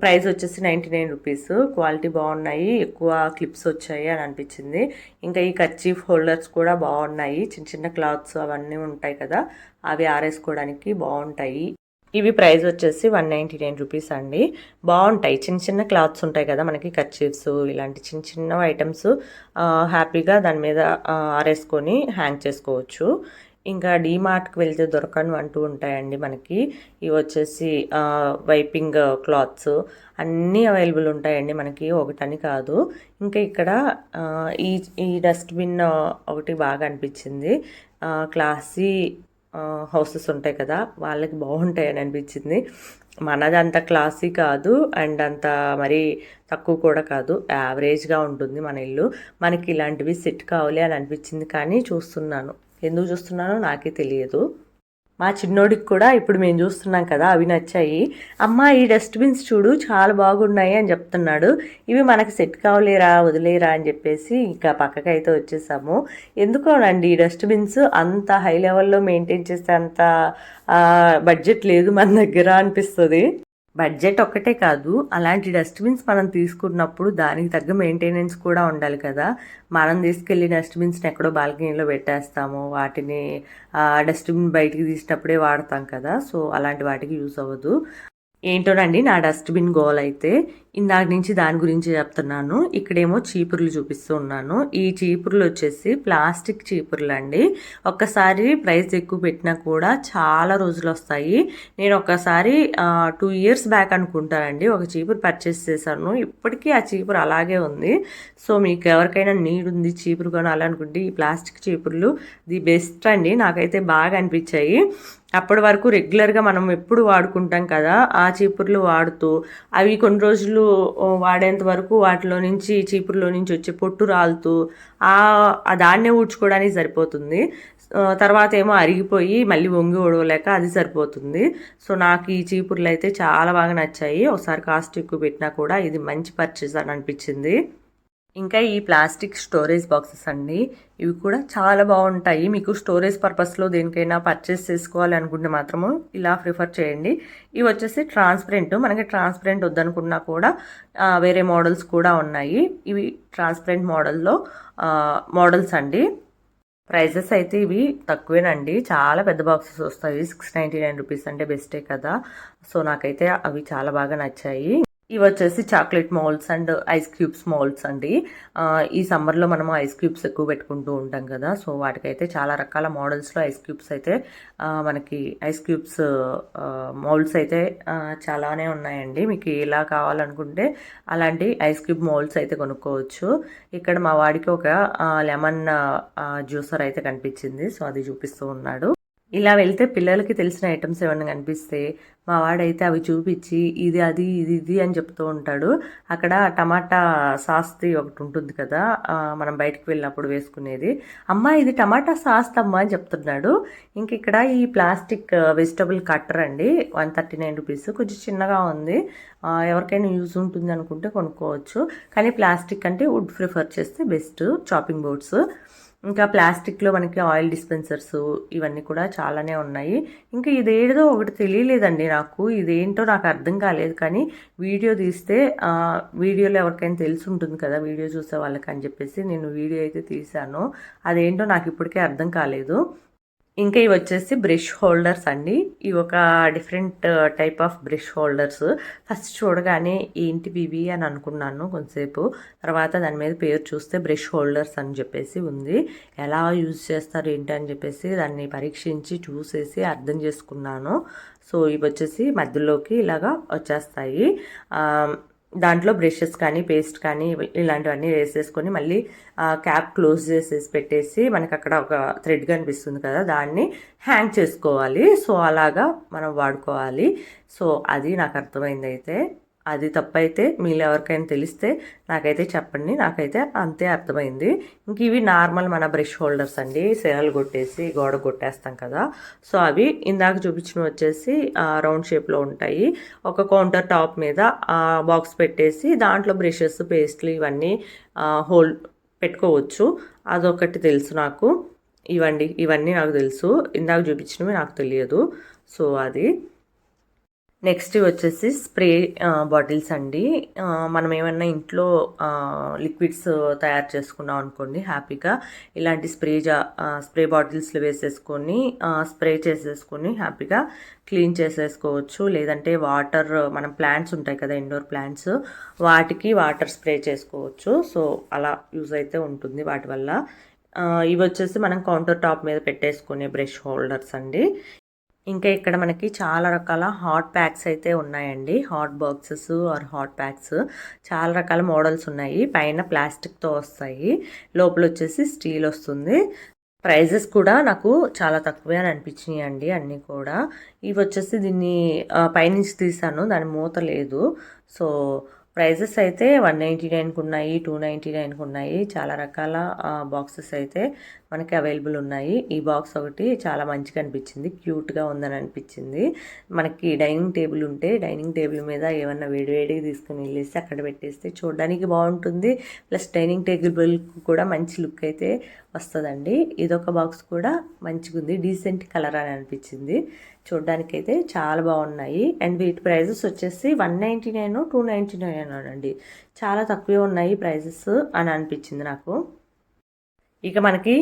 S1: ప్రైస్ వచ్చేసి 99 రూపీస్, క్వాలిటీ బాగున్నాయి, ఎక్కువ క్లిప్స్ వచ్చాయి అని అనిపించింది. ఇంకా ఈ కర్చీఫ్ హోల్డర్స్ కూడా బాగున్నాయి, చిన్న చిన్న క్లాత్స్ అవన్నీ ఉంటాయి కదా, అవి ఆరేసుకోవడానికి బాగుంటాయి. ఇవి ప్రైస్ వచ్చేసి 199 రూపీస్ అండి. బాగుంటాయి, చిన్న చిన్న క్లాత్స్ ఉంటాయి కదా మనకి, కర్చీఫ్స్ ఇలాంటి చిన్న చిన్న ఐటమ్స్ హ్యాపీగా దాని మీద ఆరేసుకొని హ్యాంగ్ చేసుకోవచ్చు. ఇంకా డీమార్ట్కి వెళ్తే దొరకను అంటూ ఉంటాయండి మనకి. ఇవి వచ్చేసి వైపింగ్ క్లాత్స్ అన్నీ అవైలబుల్ ఉంటాయండి మనకి, ఒకటని కాదు. ఇంకా ఇక్కడ ఈ ఈ డస్ట్బిన్ ఒకటి బాగా అనిపించింది. క్లాసీ హౌసెస్ ఉంటాయి కదా, వాళ్ళకి బాగుంటాయని అనిపించింది. మనది అంత క్లాసీ కాదు అండ్ అంత మరీ తక్కువ కూడా కాదు, యావరేజ్గా ఉంటుంది మన ఇల్లు. మనకి ఇలాంటివి సెట్ కావాలి అని అనిపించింది, కానీ చూస్తున్నాను, ఎందుకు చూస్తున్నానో నాకే తెలియదు. మా చిన్నోడికి కూడా ఇప్పుడు మేము చూస్తున్నాం కదా అవి నచ్చాయి. అమ్మ ఈ డస్ట్బిన్స్ చూడు చాలా బాగున్నాయి అని చెప్తున్నాడు. ఇవి మనకు సెట్ కావలేరా, వదిలేరా అని చెప్పేసి ఇంకా పక్కకైతే వచ్చేసాము. ఎందుకోనండి ఈ డస్ట్బిన్స్ అంత హై లెవెల్లో మెయింటైన్ చేస్తే అంత బడ్జెట్ లేదు మన దగ్గర అనిపిస్తుంది. బడ్జెట్ ఒక్కటే కాదు, అలాంటి డస్ట్బిన్స్ మనం తీసుకున్నప్పుడు దానికి తగ్గ మెయింటెనెన్స్ కూడా ఉండాలి కదా. మనం తీసుకెళ్ళి డస్ట్బిన్స్ని ఎక్కడో బాల్కనీలో పెట్టేస్తాము, వాటిని డస్ట్బిన్ బయటికి తీసినప్పుడే వాడతాం కదా, సో అలాంటి వాటికి యూస్ అవ్వదు. ఏంటోనండి నా డస్ట్బిన్ గోల్ అయితే ఇందాక నుంచి దాని గురించి చెప్తున్నాను. ఇక్కడేమో చీపుర్లు చూపిస్తూ ఉన్నాను. ఈ చీపుర్లు వచ్చేసి ప్లాస్టిక్ చీపుర్లు అండి. ఒక్కసారి ప్రైస్ ఎక్కువ పెట్టినా కూడా చాలా రోజులు వస్తాయి. నేను ఒక్కసారి 2 years బ్యాక్ అనుకుంటానండి ఒక చీపురు పర్చేస్ చేశాను. ఇప్పటికీ ఆ చీపురు అలాగే ఉంది. సో మీకు ఎవరికైనా నీడ్ ఉంది చీపురు కొనాలనుకుంటే ఈ ప్లాస్టిక్ చీపుర్లు ది బెస్ట్ అండి, నాకైతే బాగా అనిపించాయి. అప్పటి వరకు రెగ్యులర్గా మనం ఎప్పుడు వాడుకుంటాం కదా ఆ చీపుర్లు వాడుతూ అవి కొన్ని రోజులు వాడేంత వరకు వాటిలో నుంచి చీపుర్లో నుంచి వచ్చే పొట్టు రాలుతూ దాన్నే ఊడ్చుకోవడానికి సరిపోతుంది. తర్వాత ఏమో అరిగిపోయి మళ్ళీ వంగి ఓడవలేక అది సరిపోతుంది. సో నాకు ఈ చీపుర్లు అయితే చాలా బాగా నచ్చాయి. ఒకసారి కాస్ట్ ఎక్కువ పెట్టినా కూడా ఇది మంచి పర్చేస్ అని అనిపించింది. ఇంకా ఈ ప్లాస్టిక్ స్టోరేజ్ బాక్సెస్ అండి, ఇవి కూడా చాలా బాగుంటాయి. మీకు స్టోరేజ్ పర్పస్లో దేనికైనా పర్చేస్ చేసుకోవాలి అనుకుంటే మాత్రము ఇలా ప్రిఫర్ చేయండి. ఇవి వచ్చేసి ట్రాన్స్పరెంట్, మనకి ట్రాన్స్పరెంట్ వద్దనుకున్నా కూడా వేరే మోడల్స్ కూడా ఉన్నాయి. ఇవి ట్రాన్స్పరెంట్ మోడల్స్ అండి. ప్రైజెస్ అయితే ఇవి తక్కువేనండి, చాలా పెద్ద బాక్సెస్ వస్తాయి. 699 రూపీస్ అంటే బెస్టే కదా. సో నాకైతే అవి చాలా బాగా నచ్చాయి. ఇవి వచ్చేసి chocolate moulds and ice cubes moulds అండి. ఈ సమ్మర్లో మనం ఐస్ క్యూబ్స్ ఎక్కువ పెట్టుకుంటూ ఉంటాం కదా, సో వాటికైతే చాలా రకాల మోడల్స్లో ఐస్ క్యూబ్స్ అయితే మనకి ఐస్ క్యూబ్స్ మౌల్డ్స్ అయితే చాలానే ఉన్నాయండి. మీకు ఎలా కావాలనుకుంటే అలాంటి ఐస్ క్యూబ్ మౌల్డ్స్ అయితే కొనుక్కోవచ్చు. ఇక్కడ మా వాడికి ఒక లెమన్ జ్యూసర్ అయితే కనిపించింది, సో అది చూపిస్తూ ఉన్నాడు. ఇలా వెళ్తే పిల్లలకి తెలిసిన ఐటమ్స్ ఏమన్నా కనిపిస్తే మా వాడైతే అవి చూపించి ఇది అది ఇది ఇది అని చెప్తూ ఉంటాడు. అక్కడ టమాటా సాస్ది ఒకటి ఉంటుంది కదా మనం బయటకు వెళ్ళినప్పుడు వేసుకునేది, అమ్మ ఇది టమాటా సాస్ అమ్మ అని చెప్తున్నాడు. ఇంక ఇక్కడ ఈ ప్లాస్టిక్ వెజిటబుల్ కట్టర్ అండి, 139 రూపీస్, కొంచెం చిన్నగా ఉంది. ఎవరికైనా యూజ్ ఉంటుంది అనుకుంటే కొనుక్కోవచ్చు, కానీ ప్లాస్టిక్ అంటే వుడ్ ప్రిఫర్ చేస్తే బెస్ట్. చాపింగ్ బోర్డ్స్, ఇంకా ప్లాస్టిక్లో మనకి ఆయిల్ డిస్పెన్సర్స్ ఇవన్నీ కూడా చాలానే ఉన్నాయి. ఇంకా ఇదేదో ఒకటి తెలియలేదండి నాకు, ఇదేంటో నాకు అర్థం కాలేదు. కానీ వీడియో తీస్తే వీడియోలో ఎవరికైనా తెలిసి ఉంటుంది కదా వీడియో చూసే వాళ్ళకి అని చెప్పేసి నేను వీడియో అయితే తీశాను. అదేంటో నాకు ఇప్పటికే అర్థం కాలేదు. ఇంకా ఇవి వచ్చేసి బ్రష్ హోల్డర్స్ అండి. ఇవి ఒక different type of brush holders. First చూడగానే ఏంటివి ఇవి అని అనుకున్నాను కొంతసేపు, తర్వాత దాని మీద పేరు చూస్తే బ్రష్ హోల్డర్స్ అని చెప్పేసి ఉంది. ఎలా యూజ్ చేస్తారు ఏంటి అని చెప్పేసి దాన్ని పరీక్షించి చూసేసి అర్థం చేసుకున్నాను. సో ఇవి వచ్చేసి మధ్యలోకి ఇలాగా వచ్చేస్తాయి. దాంట్లో బ్రషెస్ కానీ పేస్ట్ కానీ ఇలాంటివన్నీ వేసేసుకొని మళ్ళీ క్యాప్ క్లోజ్ చేసేసి పెట్టేసి మనకి అక్కడ ఒక థ్రెడ్ కనిపిస్తుంది కదా దాన్ని హ్యాంగ్ చేసుకోవాలి. సో అలాగా మనం వాడుకోవాలి. సో అది నాకు అర్థమైంది. అయితే అది తప్పైతే మీలో ఎవరికైనా తెలిస్తే నాకైతే చెప్పండి, నాకైతే అంతే అర్థమైంది. ఇంక ఇవి నార్మల్ మన బ్రష్ హోల్డర్స్ అండి, సెరలు కొట్టేసి గోడ కొట్టేస్తాం కదా. సో అవి ఇందాక చూపించినవి వచ్చేసి రౌండ్ షేప్లో ఉంటాయి. ఒక కౌంటర్ టాప్ మీద బాక్స్ పెట్టేసి దాంట్లో బ్రషెస్ పేస్ట్లు ఇవన్నీ హోల్డ్ పెట్టుకోవచ్చు. అదొకటి తెలుసు నాకు. ఇవన్నీ నాకు తెలుసు, ఇందాక చూపించినవి నాకు తెలియదు. సో అది నెక్స్ట్ వచ్చేసి స్ప్రే బాటిల్స్ అండి. మనం ఏమన్నా ఇంట్లో లిక్విడ్స్ తయారు చేసుకున్నాం అనుకోండి, హ్యాపీగా ఇలాంటి స్ప్రే బాటిల్స్లో వేసేసుకొని స్ప్రే చేసేసుకొని హ్యాపీగా క్లీన్ చేసేసుకోవచ్చు. లేదంటే వాటర్, మనం ప్లాంట్స్ ఉంటాయి కదా ఇండోర్ ప్లాంట్స్, వాటికి వాటర్ స్ప్రే చేసుకోవచ్చు. సో అలా యూజ్ అయితే ఉంటుంది వాటి వల్ల. ఇవి వచ్చేసి మనం కౌంటర్ టాప్ మీద పెట్టేసుకునే బ్రష్ హోల్డర్స్ అండి. ఇంకా ఇక్కడ మనకి చాలా రకాల హాట్ ప్యాక్స్ అయితే ఉన్నాయండి. Hot boxes or hot packs చాలా రకాల మోడల్స్ ఉన్నాయి. పైన ప్లాస్టిక్తో వస్తాయి, లోపల వచ్చేసి స్టీల్ వస్తుంది. ప్రైజెస్ కూడా నాకు చాలా తక్కువే అని అనిపించినాయి అండి అన్నీ కూడా. ఇవి వచ్చేసి దీన్ని పైనుంచి తీసాను, దాని మూత లేదు. సో ప్రైజెస్ అయితే 199కి ఉన్నాయి, 299కి ఉన్నాయి. చాలా రకాల బాక్సెస్ అయితే మనకి అవైలబుల్ ఉన్నాయి. ఈ బాక్స్ ఒకటి చాలా మంచిగా అనిపించింది, క్యూట్గా ఉందని అనిపించింది. మనకి డైనింగ్ టేబుల్ ఉంటే డైనింగ్ టేబుల్ మీద ఏమన్నా వేడివేడిగా తీసుకుని వెళ్ళేసి అక్కడ పెట్టేస్తే చూడడానికి బాగుంటుంది. ప్లస్ డైనింగ్ టేబుల్ కూడా మంచి లుక్ అయితే వస్తుందండి. ఇదొక బాక్స్ కూడా మంచిగా ఉంది, డీసెంట్ కలర్ అని అనిపించింది. చూడడానికి అయితే చాలా బాగున్నాయి. అండ్ వీటి ప్రైజెస్ వచ్చేసి 199, 299 అండి. చాలా తక్కువే ఉన్నాయి ప్రైజెస్ అని అనిపించింది నాకు. ఇక మనకి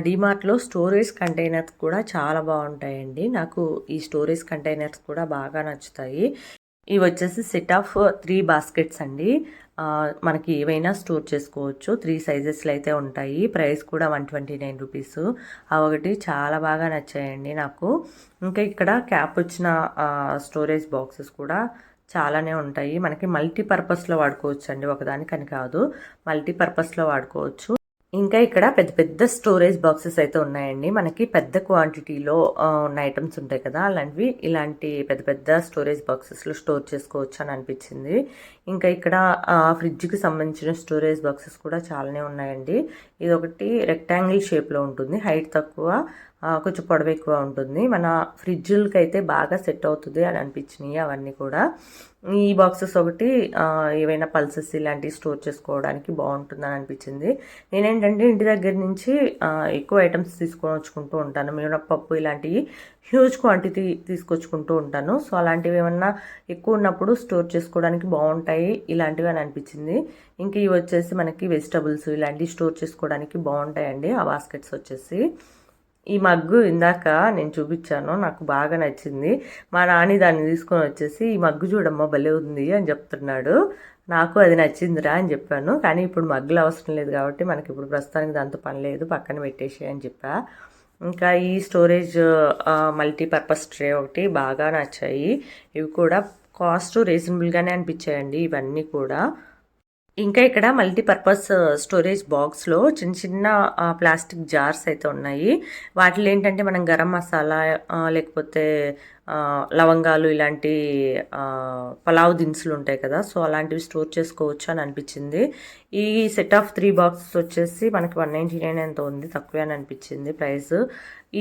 S1: డీమార్ట్లో స్టోరేజ్ కంటైనర్స్ కూడా చాలా బాగుంటాయండి. నాకు ఈ స్టోరేజ్ కంటైనర్స్ కూడా బాగా నచ్చుతాయి. ఇవి వచ్చేసి సెట్ ఆఫ్ 3 బాస్కెట్స్ అండి. మనకి ఏవైనా స్టోర్ చేసుకోవచ్చు. 3 సైజెస్లో అయితే ఉంటాయి. ప్రైస్ కూడా 129 రూపీస్. అవి ఒకటి చాలా బాగా నచ్చాయండి నాకు. ఇంకా ఇక్కడ క్యాప్ వచ్చిన స్టోరేజ్ బాక్సెస్ కూడా చాలానే ఉంటాయి. మనకి మల్టీపర్పస్లో వాడుకోవచ్చు అండి, ఒకదానికని కాదు, మల్టీపర్పస్లో వాడుకోవచ్చు. ఇంకా ఇక్కడ పెద్ద పెద్ద స్టోరేజ్ బాక్సెస్ అయితే ఉన్నాయండి. మనకి పెద్ద క్వాంటిటీలో ఉన్న ఐటమ్స్ ఉంటాయి కదా, అలాంటివి ఇలాంటి పెద్ద పెద్ద స్టోరేజ్ బాక్సెస్లో స్టోర్ చేసుకోవచ్చు అని అనిపించింది. ఇంకా ఇక్కడ ఫ్రిడ్జ్కి సంబంధించిన స్టోరేజ్ బాక్సెస్ కూడా చాలానే ఉన్నాయండి. ఇది ఒకటి రెక్టాంగిల్ షేప్లో ఉంటుంది, హైట్ తక్కువ, కొంచెం పొడవు ఎక్కువ ఉంటుంది. మన ఫ్రిడ్జ్లకి అయితే బాగా సెట్ అవుతుంది అని అనిపించినాయి అవన్నీ కూడా. ఈ బాక్సెస్ ఒకటి ఏవైనా పల్సెస్ ఇలాంటివి స్టోర్ చేసుకోవడానికి బాగుంటుందని అనిపించింది. నేనేంటంటే ఇంటి దగ్గర నుంచి ఎక్కువ ఐటమ్స్ తీసుకొని వచ్చుకుంటూ ఉంటాను. మినపప్పు ఇలాంటివి హ్యూజ్ క్వాంటిటీ తీసుకొచ్చుకుంటూ ఉంటాను. సో అలాంటివి ఏమన్నా ఎక్కువ ఉన్నప్పుడు స్టోర్ చేసుకోవడానికి బాగుంటాయి ఇలాంటివి అని అనిపించింది. ఇంకా ఇవి వచ్చేసి మనకి వెజిటబుల్స్ ఇలాంటివి స్టోర్ చేసుకోవడానికి బాగుంటాయండి ఆ బాస్కెట్స్ వచ్చేసి. ఈ మగ్గు ఇందాక నేను చూపించాను, నాకు బాగా నచ్చింది. మా నాని దాన్ని తీసుకొని వచ్చేసి ఈ మగ్గు చూడమ్మా భలే ఉంది అని చెప్తున్నాడు. నాకు అది నచ్చిందిరా అని చెప్పాను. కానీ ఇప్పుడు మగ్గులు అవసరం లేదు కాబట్టి మనకి ఇప్పుడు ప్రస్తుతానికి దాంతో పని లేదు, పక్కన పెట్టేసి అని చెప్పా. ఇంకా ఈ స్టోరేజ్ మల్టీపర్పస్ ట్రే ఒకటి బాగా నచ్చాయి. ఇవి కూడా కాస్ట్ రీజనబుల్గానే అనిపించాయండి ఇవన్నీ కూడా. ఇంకా ఇక్కడ మల్టీపర్పస్ స్టోరేజ్ బాక్స్లో చిన్న చిన్న ప్లాస్టిక్ జార్స్ అయితే ఉన్నాయి. వాటిలో ఏంటంటే మనం గరం మసాలా లేకపోతే లవంగాలు ఇలాంటి పలావ్ దినుసులు ఉంటాయి కదా, సో అలాంటివి స్టోర్ చేసుకోవచ్చు అని అనిపించింది. ఈ సెట్ ఆఫ్ 3 బాక్సెస్ వచ్చేసి మనకి 199 ఎంత ఉంది, తక్కువే అని అనిపించింది ప్రైస్.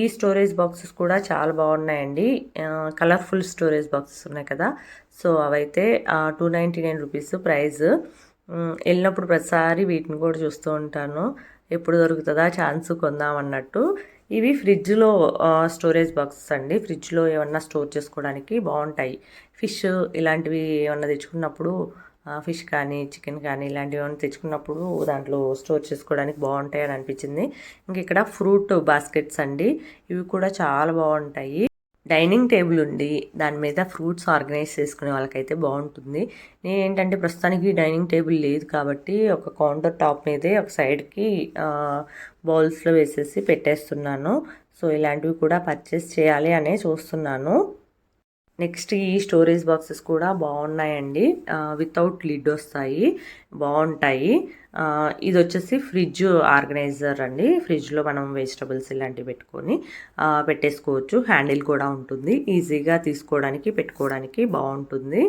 S1: ఈ స్టోరేజ్ బాక్సెస్ కూడా చాలా బాగున్నాయండి. కలర్ఫుల్ స్టోరేజ్ బాక్సెస్ ఉన్నాయి కదా, సో అవైతే 299 రూపీస్ ప్రైస్. వెళ్ళినప్పుడు ప్రతిసారి వీటిని కూడా చూస్తూ ఉంటాను, ఎప్పుడు దొరుకుతుందా ఛాన్స్ కొందామన్నట్టు. ఇవి ఫ్రిడ్జ్లో స్టోరేజ్ బాక్సెస్ అండి. ఫ్రిడ్జ్లో ఏమన్నా స్టోర్ చేసుకోవడానికి బాగుంటాయి. ఫిష్ ఇలాంటివి ఏమన్నా తెచ్చుకున్నప్పుడు, ఫిష్ కానీ చికెన్ కానీ ఇలాంటివి ఏమైనా తెచ్చుకున్నప్పుడు దాంట్లో స్టోర్ చేసుకోవడానికి బాగుంటాయి అని అనిపించింది. ఇంక ఇక్కడ ఫ్రూట్ బాస్కెట్స్ అండి, ఇవి కూడా చాలా బాగుంటాయి. డైనింగ్ టేబుల్ ఉండి దాని మీద ఫ్రూట్స్ ఆర్గనైజ్ చేసుకునే వాళ్ళకైతే బాగుంటుంది. నేను ఏంటంటే ప్రస్తుతానికి డైనింగ్ టేబుల్ లేదు కాబట్టి ఒక కౌంటర్ టాప్ మీదే ఒక సైడ్కి బౌల్స్లో వేసేసి పెట్టేస్తున్నాను. సో ఇలాంటివి కూడా పర్చేస్ చేయాలి అనే చూస్తున్నాను. నెక్స్ట్ ఈ స్టోరేజ్ బాక్సెస్ కూడా బాగున్నాయండి, వితౌట్ లిడ్ వస్తాయి, బాగుంటాయి. ఇది వచ్చేసి ఫ్రిడ్జ్ ఆర్గనైజర్ అండి. ఫ్రిడ్జ్లో మనం వెజిటబుల్స్ ఇలాంటివి పెట్టుకొని పెట్టేసుకోవచ్చు. హ్యాండిల్ కూడా ఉంటుంది, ఈజీగా తీసుకోవడానికి పెట్టుకోవడానికి బాగుంటుంది.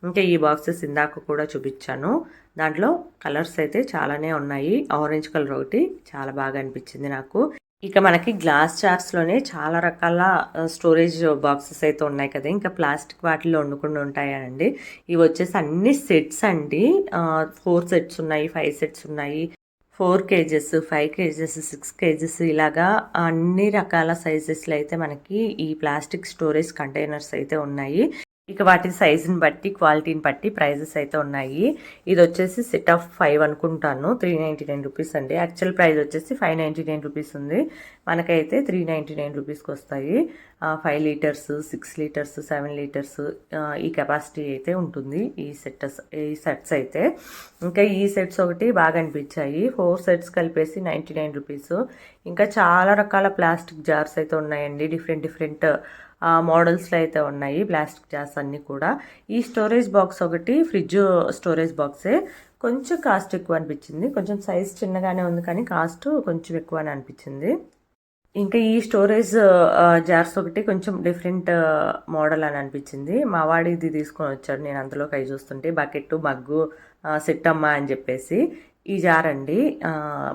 S1: ఇంకా ఈ బాక్సెస్ ఇందాక కూడా చూపించాను, దాంట్లో కలర్స్ అయితే చాలానే ఉన్నాయి. ఆరెంజ్ కలర్ ఒకటి చాలా బాగా అనిపించింది నాకు. ఇక మనకి గ్లాస్ జార్స్లోనే చాలా రకాల స్టోరేజ్ బాక్సెస్ అయితే ఉన్నాయి కదా, ఇంకా ప్లాస్టిక్ వాటిల్లో వండుకుండా ఉంటాయండి. ఇవి వచ్చేసి అన్ని సెట్స్ అండి. 4 సెట్స్ ఉన్నాయి, 5 సెట్స్ ఉన్నాయి, 4 కేజెస్, 5 కేజెస్, 6 కేజెస్ ఇలాగా అన్ని రకాల సైజెస్లో అయితే మనకి ఈ ప్లాస్టిక్ స్టోరేజ్ కంటైనర్స్ అయితే ఉన్నాయి. ఇక వాటి సైజుని బట్టి క్వాలిటీని బట్టి ప్రైజెస్ అయితే ఉన్నాయి. ఇది వచ్చేసి సెట్ ఆఫ్ 5 అనుకుంటాను. 399 రూపీస్ అండి. యాక్చువల్ ప్రైస్ వచ్చేసి 599 రూపీస్ ఉంది. మనకైతే 399 రూపీస్కి వస్తాయి. 5 లీటర్స్, 6 లీటర్స్, 7 లీటర్స్ ఈ కెపాసిటీ అయితే ఉంటుంది ఈ సెట్స్ అయితే. ఇంకా ఈ సెట్స్ ఒకటి బాగా అనిపించాయి. 4 సెట్స్ కలిపేసి 99 రూపీస్. ఇంకా చాలా రకాల ప్లాస్టిక్ జార్స్ అయితే ఉన్నాయండి. డిఫరెంట్ మోడల్స్లో అయితే ఉన్నాయి ప్లాస్టిక్ జార్స్ అన్నీ కూడా. ఈ స్టోరేజ్ బాక్స్ ఒకటి ఫ్రిడ్జ్ స్టోరేజ్ బాక్సే, కొంచెం కాస్ట్ ఎక్కువ అనిపించింది. కొంచెం సైజ్ చిన్నగానే ఉంది కానీ కాస్ట్ కొంచెం ఎక్కువ అని అనిపించింది. ఇంకా ఈ స్టోరేజ్ జార్స్ ఒకటి కొంచెం డిఫరెంట్ మోడల్ అని అనిపించింది. మా వాడు ఇది తీసుకొని వచ్చాడు. నేను అందులోకి అవి చూస్తుంటే బకెట్, మగ్గు సెట్ అమ్మా అని చెప్పేసి ఈ జార్ అండి.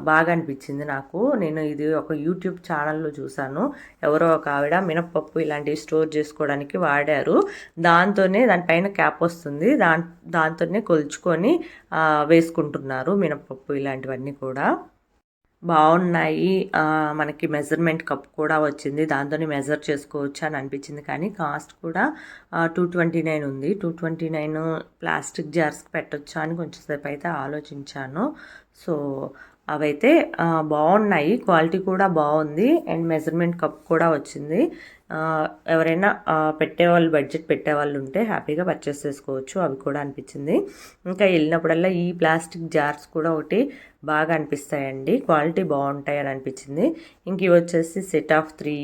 S1: బాగా అనిపించింది నాకు. నేను ఇది ఒక యూట్యూబ్ ఛానల్లో చూశాను. ఎవరో ఒక ఆవిడ మినప్పప్పు ఇలాంటివి స్టోర్ చేసుకోవడానికి వాడారు. దానిపైన క్యాప్ వస్తుంది. దాంతోనే కొలుచుకొని వేసుకుంటున్నారు మినప్పప్పు ఇలాంటివన్నీ కూడా. బాగున్నాయి. మనకి మెజర్మెంట్ కప్ కూడా వచ్చింది. దాంతోనే మెజర్ చేసుకోవచ్చు అని అనిపించింది. కానీ కాస్ట్ కూడా 229 ఉంది. 229 ప్లాస్టిక్ జార్స్కి పెట్టొచ్చా అని కొంచెం సేపు అయితే ఆలోచించాను. సో అవైతే బాగున్నాయి. క్వాలిటీ కూడా బాగుంది. అండ్ మెజర్మెంట్ కప్ కూడా వచ్చింది. ఎవరైనా బడ్జెట్ పెట్టేవాళ్ళు ఉంటే హ్యాపీగా పర్చేస్ చేసుకోవచ్చు. అవి కూడా అనిపించింది. ఇంకా వెళ్ళినప్పుడల్లా ఈ ప్లాస్టిక్ జార్స్ కూడా ఒకటి బాగా అనిపిస్తాయండి. క్వాలిటీ బాగుంటాయి అని అనిపించింది. ఇంక ఇవి వచ్చేసి సెట్ ఆఫ్ 3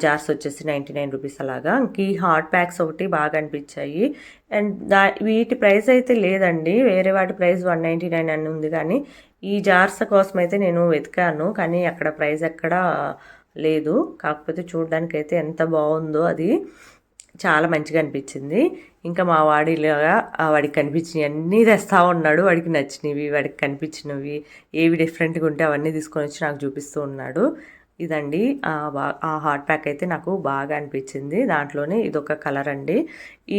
S1: జార్స్ వచ్చేసి 99 రూపీస్ అలాగా. ఇంక ఈ హాట్ ప్యాక్స్ ఒకటి బాగా అనిపించాయి. అండ్ వీటి ప్రైస్ అయితే లేదండి. వేరే వాటి ప్రైస్ 199 అని ఉంది. కానీ ఈ జార్స్ కోసం అయితే నేను వెతికాను, కానీ అక్కడ ప్రైస్ ఎక్కడ లేదు. కాకపోతే చూడడానికి అయితే ఎంత బాగుందో అది చాలా మంచిగా అనిపించింది. ఇంకా మా వాడిలాగా వాడికి కనిపించినవి అన్నీ తెస్తా ఉన్నాడు. వాడికి నచ్చినవి, వాడికి కనిపించినవి ఏవి డిఫరెంట్గా ఉంటే అవన్నీ తీసుకొని వచ్చి నాకు చూపిస్తూ ఉన్నాడు. ఇదండి ఆ హాట్ ప్యాక్ అయితే నాకు బాగా అనిపించింది. దాంట్లోనే ఇదొక కలర్ అండి.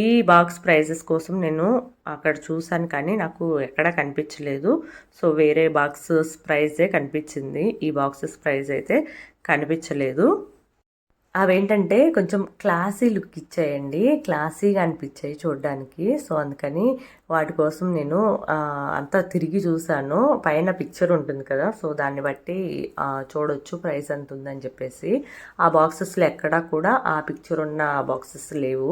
S1: ఈ బాక్స్ ప్రైజెస్ కోసం నేను అక్కడ చూసాను కానీ నాకు ఎక్కడా కనిపించలేదు. సో వేరే బాక్సెస్ ప్రైజే కనిపించింది. ఈ బాక్సెస్ ప్రైజ్ అయితే కనిపించలేదు. అవేంటంటే కొంచెం క్లాసీ లుక్ ఇచ్చాయండి. క్లాసీగా అనిపించాయి చూడడానికి. సో అందుకని వాటి కోసం నేను అంతా తిరిగి చూసాను. పైన పిక్చర్ ఉంటుంది కదా, సో దాన్ని బట్టి చూడొచ్చు ప్రైస్ ఎంత ఉందని చెప్పేసి. ఆ బాక్సెస్లో ఎక్కడా కూడా ఆ పిక్చర్ ఉన్న బాక్సెస్ లేవు.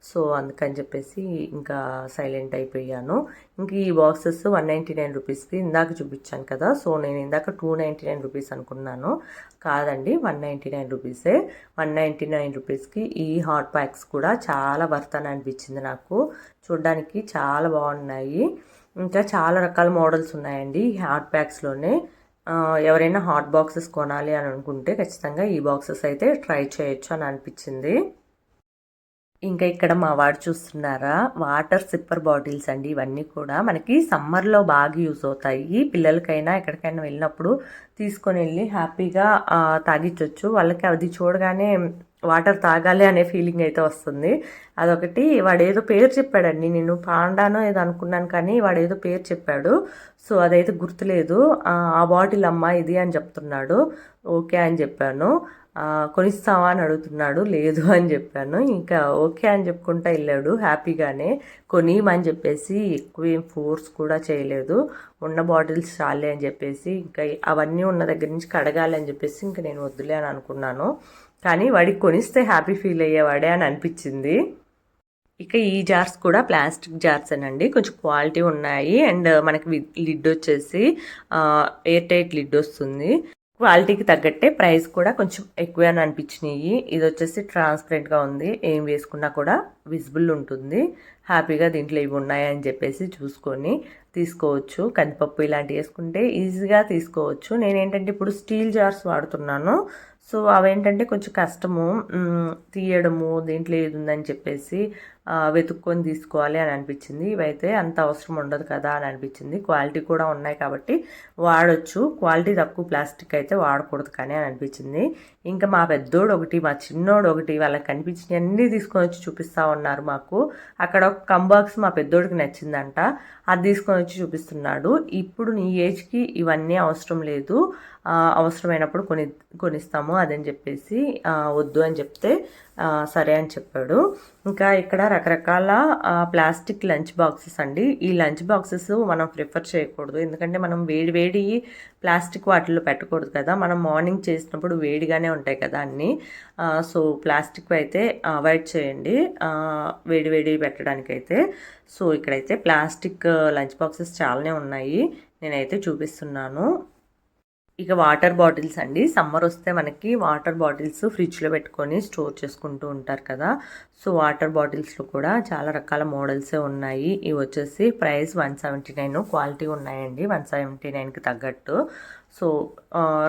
S1: సో అందుకని చెప్పేసి ఇంకా సైలెంట్ అయిపోయాను. ఇంక ఈ బాక్సెస్ 199 రూపీస్కి ఇందాక చూపించాను కదా. సో నేను ఇందాక 299 రూపీస్ అనుకున్నాను. కాదండి, 199 రూపీసే. 199 రూపీస్కి ఈ హాట్ ప్యాక్స్ కూడా చాలా వర్త్ అని అనిపించింది నాకు. చూడ్డానికి చాలా బాగున్నాయి. ఇంకా చాలా రకాల మోడల్స్ ఉన్నాయండి ఈ హాట్ ప్యాక్స్లోనే. ఎవరైనా హాట్ బాక్సెస్ కొనాలి అని అనుకుంటే ఖచ్చితంగా ఈ బాక్సెస్ అయితే ట్రై చేయొచ్చు అని అనిపించింది. ఇంకా ఇక్కడ మా వాడు చూస్తున్నారా, వాటర్ సిప్పర్ బాటిల్స్ అండి. ఇవన్నీ కూడా మనకి సమ్మర్లో బాగా యూజ్ అవుతాయి. పిల్లలకైనా ఎక్కడికైనా వెళ్ళినప్పుడు తీసుకొని వెళ్ళి హ్యాపీగా తాగించవచ్చు. వాళ్ళకి అది చూడగానే వాటర్ తాగాలి అనే ఫీలింగ్ అయితే వస్తుంది. అదొకటి. వాడు ఏదో పేరు చెప్పాడండి. నేను పాండానో ఏదో అనుకున్నాను కానీ వాడు ఏదో పేరు చెప్పాడు. సో అదైతే గుర్తులేదు. ఆ బాటిల్ అమ్మా ఇది అని చెప్తున్నాడు. ఓకే అని చెప్పాను. కొనిస్తావా అని అడుగుతున్నాడు. లేదు అని చెప్పాను. ఇంకా ఓకే అని చెప్పుకుంటా వెళ్ళాడు హ్యాపీగానే. కొనిమని చెప్పేసి ఎక్కువ ఏం ఫోర్స్ కూడా చేయలేదు. ఉన్న బాటిల్స్ చాలే అని చెప్పేసి ఇంకా అవన్నీ ఉన్న దగ్గర నుంచి కడగాలి అని చెప్పేసి ఇంకా నేను వద్దులే అని అనుకున్నాను. కానీ వాడికి కొనిస్తే హ్యాపీ ఫీల్ అయ్యేవాడే అని అనిపించింది. ఇక ఈ జార్స్ కూడా ప్లాస్టిక్ జార్స్ అనండి. కొంచెం క్వాలిటీ ఉన్నాయి. అండ్ మనకి లిడ్ వచ్చేసి ఎయిర్ టైట్ లిడ్ వస్తుంది. క్వాలిటీకి తగ్గట్టే ప్రైస్ కూడా కొంచెం ఎక్కువే అని అనిపించినాయి. ఇది వచ్చేసి ట్రాన్స్పరెంట్గా ఉంది. ఏం వేసుకున్నా కూడా విజిబుల్ ఉంటుంది. హ్యాపీగా దీంట్లో ఇవి ఉన్నాయని చెప్పేసి చూసుకొని తీసుకోవచ్చు. కందిపప్పు ఇలాంటివి వేసుకుంటే ఈజీగా తీసుకోవచ్చు. నేనేంటంటే ఇప్పుడు స్టీల్ జార్స్ వాడుతున్నాను. సో అవేంటంటే కొంచెం కష్టము తీయడము, దీంట్లో ఏది ఉందని చెప్పేసి వెతుక్కొని తీసుకోవాలి అని అనిపించింది. ఇవైతే అంత అవసరం ఉండదు కదా అని అనిపించింది. క్వాలిటీ కూడా ఉన్నాయి కాబట్టి వాడచ్చు. క్వాలిటీ తక్కువ ప్లాస్టిక్ అయితే వాడకూడదు కానీ అని అనిపించింది. ఇంకా మా పెద్దోడు ఒకటి, మా చిన్నోడు ఒకటి, వాళ్ళకి కనిపించినవి అన్నీ తీసుకొని వచ్చి చూపిస్తూ ఉన్నారు మాకు. అక్కడ ఒక కంబాక్స్ మా పెద్దోడికి నచ్చిందంట, అది తీసుకొని వచ్చి చూపిస్తున్నాడు. ఇప్పుడు నీ ఏజ్కి ఇవన్నీ అవసరం లేదు, అవసరమైనప్పుడు కొనిస్తాము అదని చెప్పేసి వద్దు అని చెప్తే సరే అని చెప్పాడు. ఇంకా ఇక్కడ రకరకాల ప్లాస్టిక్ లంచ్ బాక్సెస్ అండి. ఈ లంచ్ బాక్సెస్ మనం ప్రిఫర్ చేయకూడదు, ఎందుకంటే మనం వేడి వేడి ప్లాస్టిక్ వాటిల్లో పెట్టకూడదు కదా. మనం మార్నింగ్ చేసినప్పుడు వేడిగానే ఉంటాయి కదా అన్నీ. సో ప్లాస్టిక్ అయితే అవాయిడ్ చేయండి వేడి వేడి పెట్టడానికైతే. సో ఇక్కడైతే ప్లాస్టిక్ లంచ్ బాక్సెస్ చాలానే ఉన్నాయి, నేనైతే చూపిస్తున్నాను. ఇక వాటర్ బాటిల్స్ అండి. సమ్మర్ వస్తే మనకి వాటర్ బాటిల్స్ ఫ్రిడ్జ్లో పెట్టుకొని స్టోర్ చేసుకుంటూ ఉంటారు కదా. సో వాటర్ బాటిల్స్లో కూడా చాలా రకాల మోడల్సే ఉన్నాయి. ఇవి వచ్చేసి ప్రైస్ 179, క్వాలిటీ ఉన్నాయండి 179కి తగ్గట్టు. సో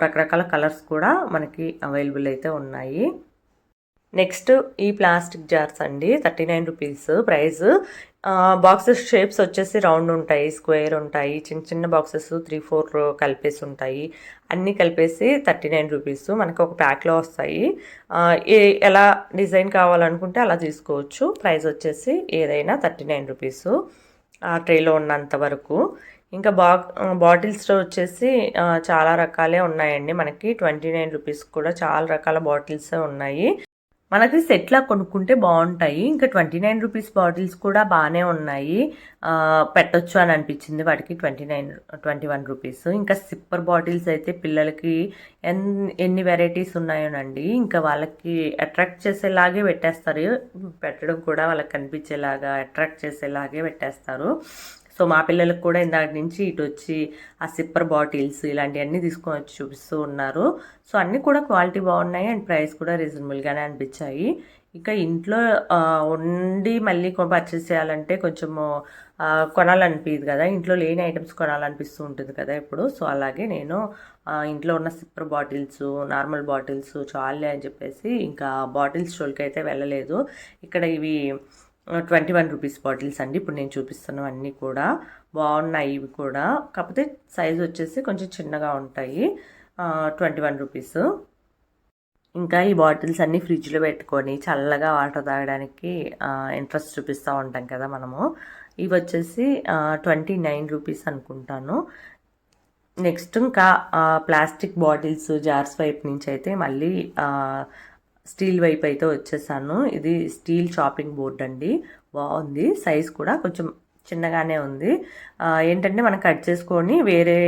S1: రకరకాల కలర్స్ కూడా మనకి అవైలబుల్ అయితే ఉన్నాయి. నెక్స్ట్ ఈ ప్లాస్టిక్ జార్స్ అండి, 39 రూపీస్ ప్రైస్. బాక్సెస్ షేప్స్ వచ్చేసి రౌండ్ ఉంటాయి, స్క్వేర్ ఉంటాయి, చిన్న చిన్న బాక్సెస్ 3-4 కలిపేసి ఉంటాయి. అన్నీ కలిపేసి 39 రూపీస్ మనకి ఒక ప్యాక్లో వస్తాయి. ఎలా డిజైన్ కావాలనుకుంటే అలా తీసుకోవచ్చు. ప్రైస్ వచ్చేసి ఏదైనా 39 రూపీస్ ఆ ట్రేలో ఉన్నంత వరకు. ఇంకా బాటిల్స్లో వచ్చేసి చాలా రకాలే ఉన్నాయండి. మనకి 29 రూపీస్ కూడా చాలా రకాల బాటిల్సే ఉన్నాయి. మనకి సెట్లా కొనుక్కుంటే బాగుంటాయి. ఇంకా 29 రూపీస్ బాటిల్స్ కూడా బాగానే ఉన్నాయి, పెట్టొచ్చు అని అనిపించింది వాటికి 21 రూపీస్. ఇంకా సిప్పర్ బాటిల్స్ అయితే పిల్లలకి ఎన్ని వెరైటీస్ ఉన్నాయోనండి. ఇంకా వాళ్ళకి అట్రాక్ట్ చేసేలాగే పెట్టేస్తారు, పెట్టడం కూడా వాళ్ళకి కనిపించేలాగా అట్రాక్ట్ చేసేలాగే పెట్టేస్తారు. సో మా పిల్లలకు కూడా ఇందాక నుంచి ఇటు వచ్చి ఆ సిప్పర్ బాటిల్స్ ఇలాంటివన్నీ తీసుకొని వచ్చి చూపిస్తూ ఉన్నారు. సో అన్నీ కూడా క్వాలిటీ బాగున్నాయి అండ్ ప్రైస్ కూడా రీజనబుల్గానే అనిపించాయి. ఇక ఇంట్లో ఉండి మళ్ళీ పర్చేస్ చేయాలంటే కొంచెము కొనాలనిపించదు కదా, ఇంట్లో లేని ఐటమ్స్ కొనాలనిపిస్తూ ఉంటుంది కదా ఇప్పుడు. సో అలాగే నేను ఇంట్లో ఉన్న సిప్పర్ బాటిల్స్, నార్మల్ బాటిల్స్ చాలే అని చెప్పేసి ఇంకా బాటిల్స్ స్టోర్కి అయితే వెళ్ళలేదు. ఇక్కడ ఇవి 21 రూపీస్ బాటిల్స్ అండి. ఇప్పుడు నేను చూపిస్తున్నవి అన్నీ కూడా బాగున్నాయి. ఇవి కూడా కాకపోతే సైజ్ వచ్చేసి కొంచెం చిన్నగా ఉంటాయి. 21 రూపీస్. ఇంకా ఈ బాటిల్స్ అన్నీ ఫ్రిడ్జ్లో పెట్టుకొని చల్లగా వాటర్ తాగడానికి ఇంట్రెస్ట్ చూపిస్తూ ఉంటాం కదా మనము. ఇవి వచ్చేసి 29 రూపీస్ అనుకుంటాను. నెక్స్ట్ ఇంకా ప్లాస్టిక్ బాటిల్స్ జార్స్ వైపు నుంచి అయితే మళ్ళీ స్టీల్ వైపు అయితే వచ్చేసాను. ఇది స్టీల్ చాపింగ్ బోర్డ్ అండి, బాగుంది. సైజ్ కూడా కొంచెం చిన్నగానే ఉంది. ఏంటంటే మనం కట్ చేసుకొని వేరే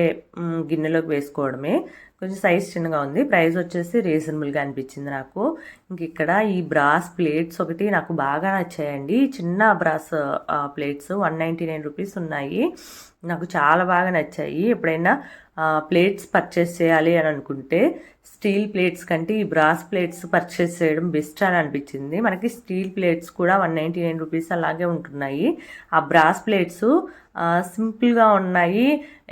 S1: గిన్నెలోకి వేసుకోవడమే. కొంచెం సైజ్ చిన్నగా ఉంది. ప్రైస్ వచ్చేసి రీజనబుల్గా అనిపించింది నాకు. ఇంక ఇక్కడ ఈ బ్రాస్ ప్లేట్స్ ఒకటి నాకు బాగా నచ్చాయండి. చిన్న బ్రాస్ ప్లేట్స్ 199 రూపీస్ ఉన్నాయి. నాకు చాలా బాగా నచ్చాయి. ఎప్పుడైనా ప్లేట్స్ పర్చేస్ చేయాలి అని అనుకుంటే స్టీల్ ప్లేట్స్ కంటే ఈ బ్రాస్ ప్లేట్స్ పర్చేస్ చేయడం బెస్ట్ అని అనిపించింది. మనకి స్టీల్ ప్లేట్స్ కూడా 199 రూపీస్ అలాగే ఉంటున్నాయి. ఆ బ్రాస్ ప్లేట్స్ సింపుల్గా ఉన్నాయి,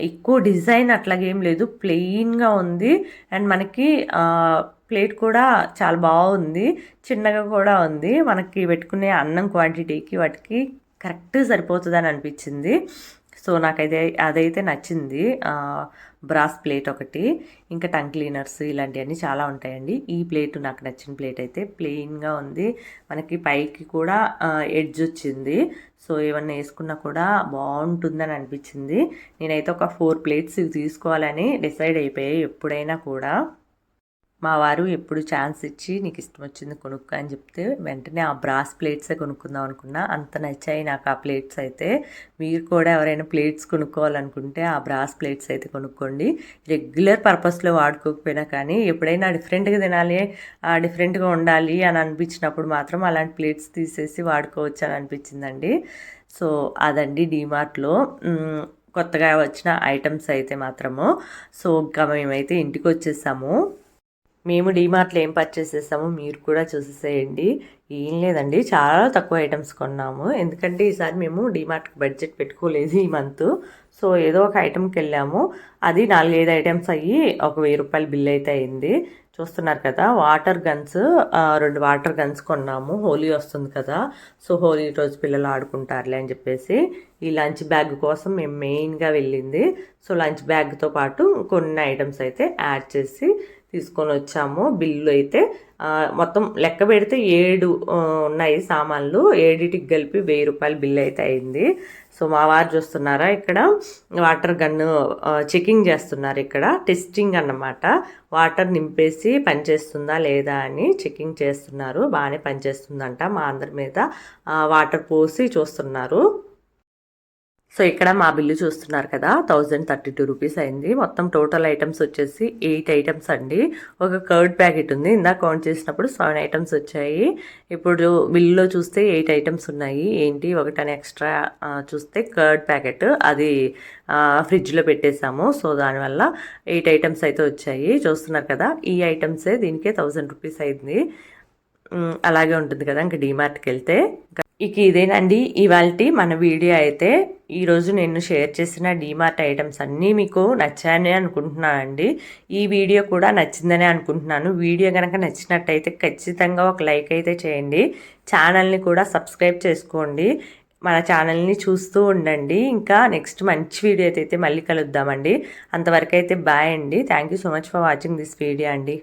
S1: ఎక్కువ డిజైన్ అట్లాగేం లేదు, ప్లెయిన్గా ఉంది. అండ్ మనకి ప్లేట్ కూడా చాలా బాగుంది, చిన్నగా కూడా ఉంది. మనకి పెట్టుకునే అన్నం క్వాంటిటీకి వాటికి కరెక్ట్ సరిపోతుందని అనిపించింది. సో నాకైతే అదైతే నచ్చింది. బ్రాస్ ప్లేట్ ఒకటి, ఇంకా టంగ్ క్లీనర్స్ ఇలాంటివన్నీ చాలా ఉంటాయండి. ఈ ప్లేట్ నాకు నచ్చిన ప్లేట్ అయితే ప్లెయిన్గా ఉంది, మనకి పైకి కూడా ఎడ్జ్ వచ్చింది. సో ఏమన్నా వేసుకున్నా కూడా బాగుంటుందని అనిపించింది. నేనైతే ఒక 4 ప్లేట్స్ తీసుకోవాలని డిసైడ్ అయిపోయాయి. ఎప్పుడైనా కూడా మా వారు ఎప్పుడు ఛాన్స్ ఇచ్చి నీకు ఇష్టం వచ్చింది కొనుక్కో అని చెప్తే వెంటనే ఆ బ్రాస్ ప్లేట్సే కొనుక్కుందాం అనుకున్నా. అంత నచ్చాయి నాకు ఆ ప్లేట్స్ అయితే. మీరు కూడా ఎవరైనా ప్లేట్స్ కొనుక్కోవాలనుకుంటే ఆ బ్రాస్ ప్లేట్స్ అయితే కొనుక్కోండి. రెగ్యులర్ పర్పస్లో వాడుకోకపోయినా కానీ ఎప్పుడైనా డిఫరెంట్గా తినాలి, డిఫరెంట్గా ఉండాలి అని అనిపించినప్పుడు మాత్రం అలాంటి ప్లేట్స్ తీసేసి వాడుకోవచ్చు అని అనిపించిందండి. సో అదండి డీమార్ట్లో కొత్తగా వచ్చిన ఐటమ్స్ అయితే మాత్రము. సో ఇంకా మేమైతే ఇంటికి వచ్చేసాము. మేము డీమార్ట్లో ఏం పర్చేస్ చేస్తామో మీరు కూడా చూసేసేయండి. ఏం లేదండి, చాలా తక్కువ ఐటమ్స్ కొన్నాము. ఎందుకంటే ఈసారి మేము డీమార్ట్కి బడ్జెట్ పెట్టుకోలేదు ఈ మంత్. సో ఏదో ఒక ఐటమ్కి వెళ్ళాము, అది 4-5 ఐటమ్స్ అయ్యి ఒక 1000 రూపాయల బిల్ అయితే అయింది. చూస్తున్నారు కదా, వాటర్ గన్స్ 2 వాటర్ గన్స్ కొన్నాము. హోలీ వస్తుంది కదా, సో హోలీ రోజు పిల్లలు ఆడుకుంటారులే అని చెప్పేసి ఈ లంచ్ బ్యాగ్ కోసం మేము మెయిన్గా వెళ్ళింది. సో లంచ్ బ్యాగ్తో పాటు కొన్ని ఐటమ్స్ అయితే యాడ్ చేసి తీసుకొని వచ్చాము. బిల్లు అయితే మొత్తం లెక్క పెడితే 7 ఉన్నాయి సామాన్లు, 7టికి కలిపి 1000 రూపాయల బిల్లు అయితే అయింది. సో మా వారు చూస్తున్నారా ఇక్కడ వాటర్ గన్ను చెకింగ్ చేస్తున్నారు. ఇక్కడ టెస్టింగ్ అన్నమాట, వాటర్ నింపేసి పనిచేస్తుందా లేదా అని చెకింగ్ చేస్తున్నారు. బాగానే పనిచేస్తుందంట. మా అందరి మీద వాటర్ పోసి చూస్తున్నారు. సో ఇక్కడ మా బిల్లు చూస్తున్నారు కదా, 1032 రూపీస్ అయింది. మొత్తం టోటల్ ఐటమ్స్ వచ్చేసి 8 ఐటమ్స్ అండి. ఒక కర్డ్ ప్యాకెట్ ఉంది, ఇందాక కౌంట్ చేసినప్పుడు 7 ఐటమ్స్ వచ్చాయి. ఇప్పుడు బిల్లులో చూస్తే 8 ఐటమ్స్ ఉన్నాయి. ఏంటి ఒకటని ఎక్స్ట్రా చూస్తే కర్డ్ ప్యాకెట్, అది ఫ్రిడ్జ్లో పెట్టేశాము. సో దానివల్ల 8 ఐటమ్స్ అయితే వచ్చాయి. చూస్తున్నారు కదా, ఈ ఐటమ్సే దీనికే 1000 రూపీస్ అయింది. అలాగే ఉంటుంది కదా ఇంకా డీమార్ట్కి వెళ్తే. ఇక ఇదేనండి ఇవాల్టి మన వీడియో అయితే. ఈరోజు నేను షేర్ చేసిన డీమార్ట్ ఐటమ్స్ అన్నీ మీకు నచ్చాయని అనుకుంటున్నానండి. ఈ వీడియో కూడా నచ్చిందని అనుకుంటున్నాను. వీడియో కనుక నచ్చినట్టయితే ఖచ్చితంగా ఒక లైక్ అయితే చేయండి. ఛానల్ని కూడా సబ్స్క్రైబ్ చేసుకోండి. మన ఛానల్ని చూస్తూ ఉండండి. ఇంకా నెక్స్ట్ మంచి వీడియో అయితే మళ్ళీ కలుద్దామండి. అంతవరకు అయితే బాయ్ అండి. Thank you so much for watching this video అండి.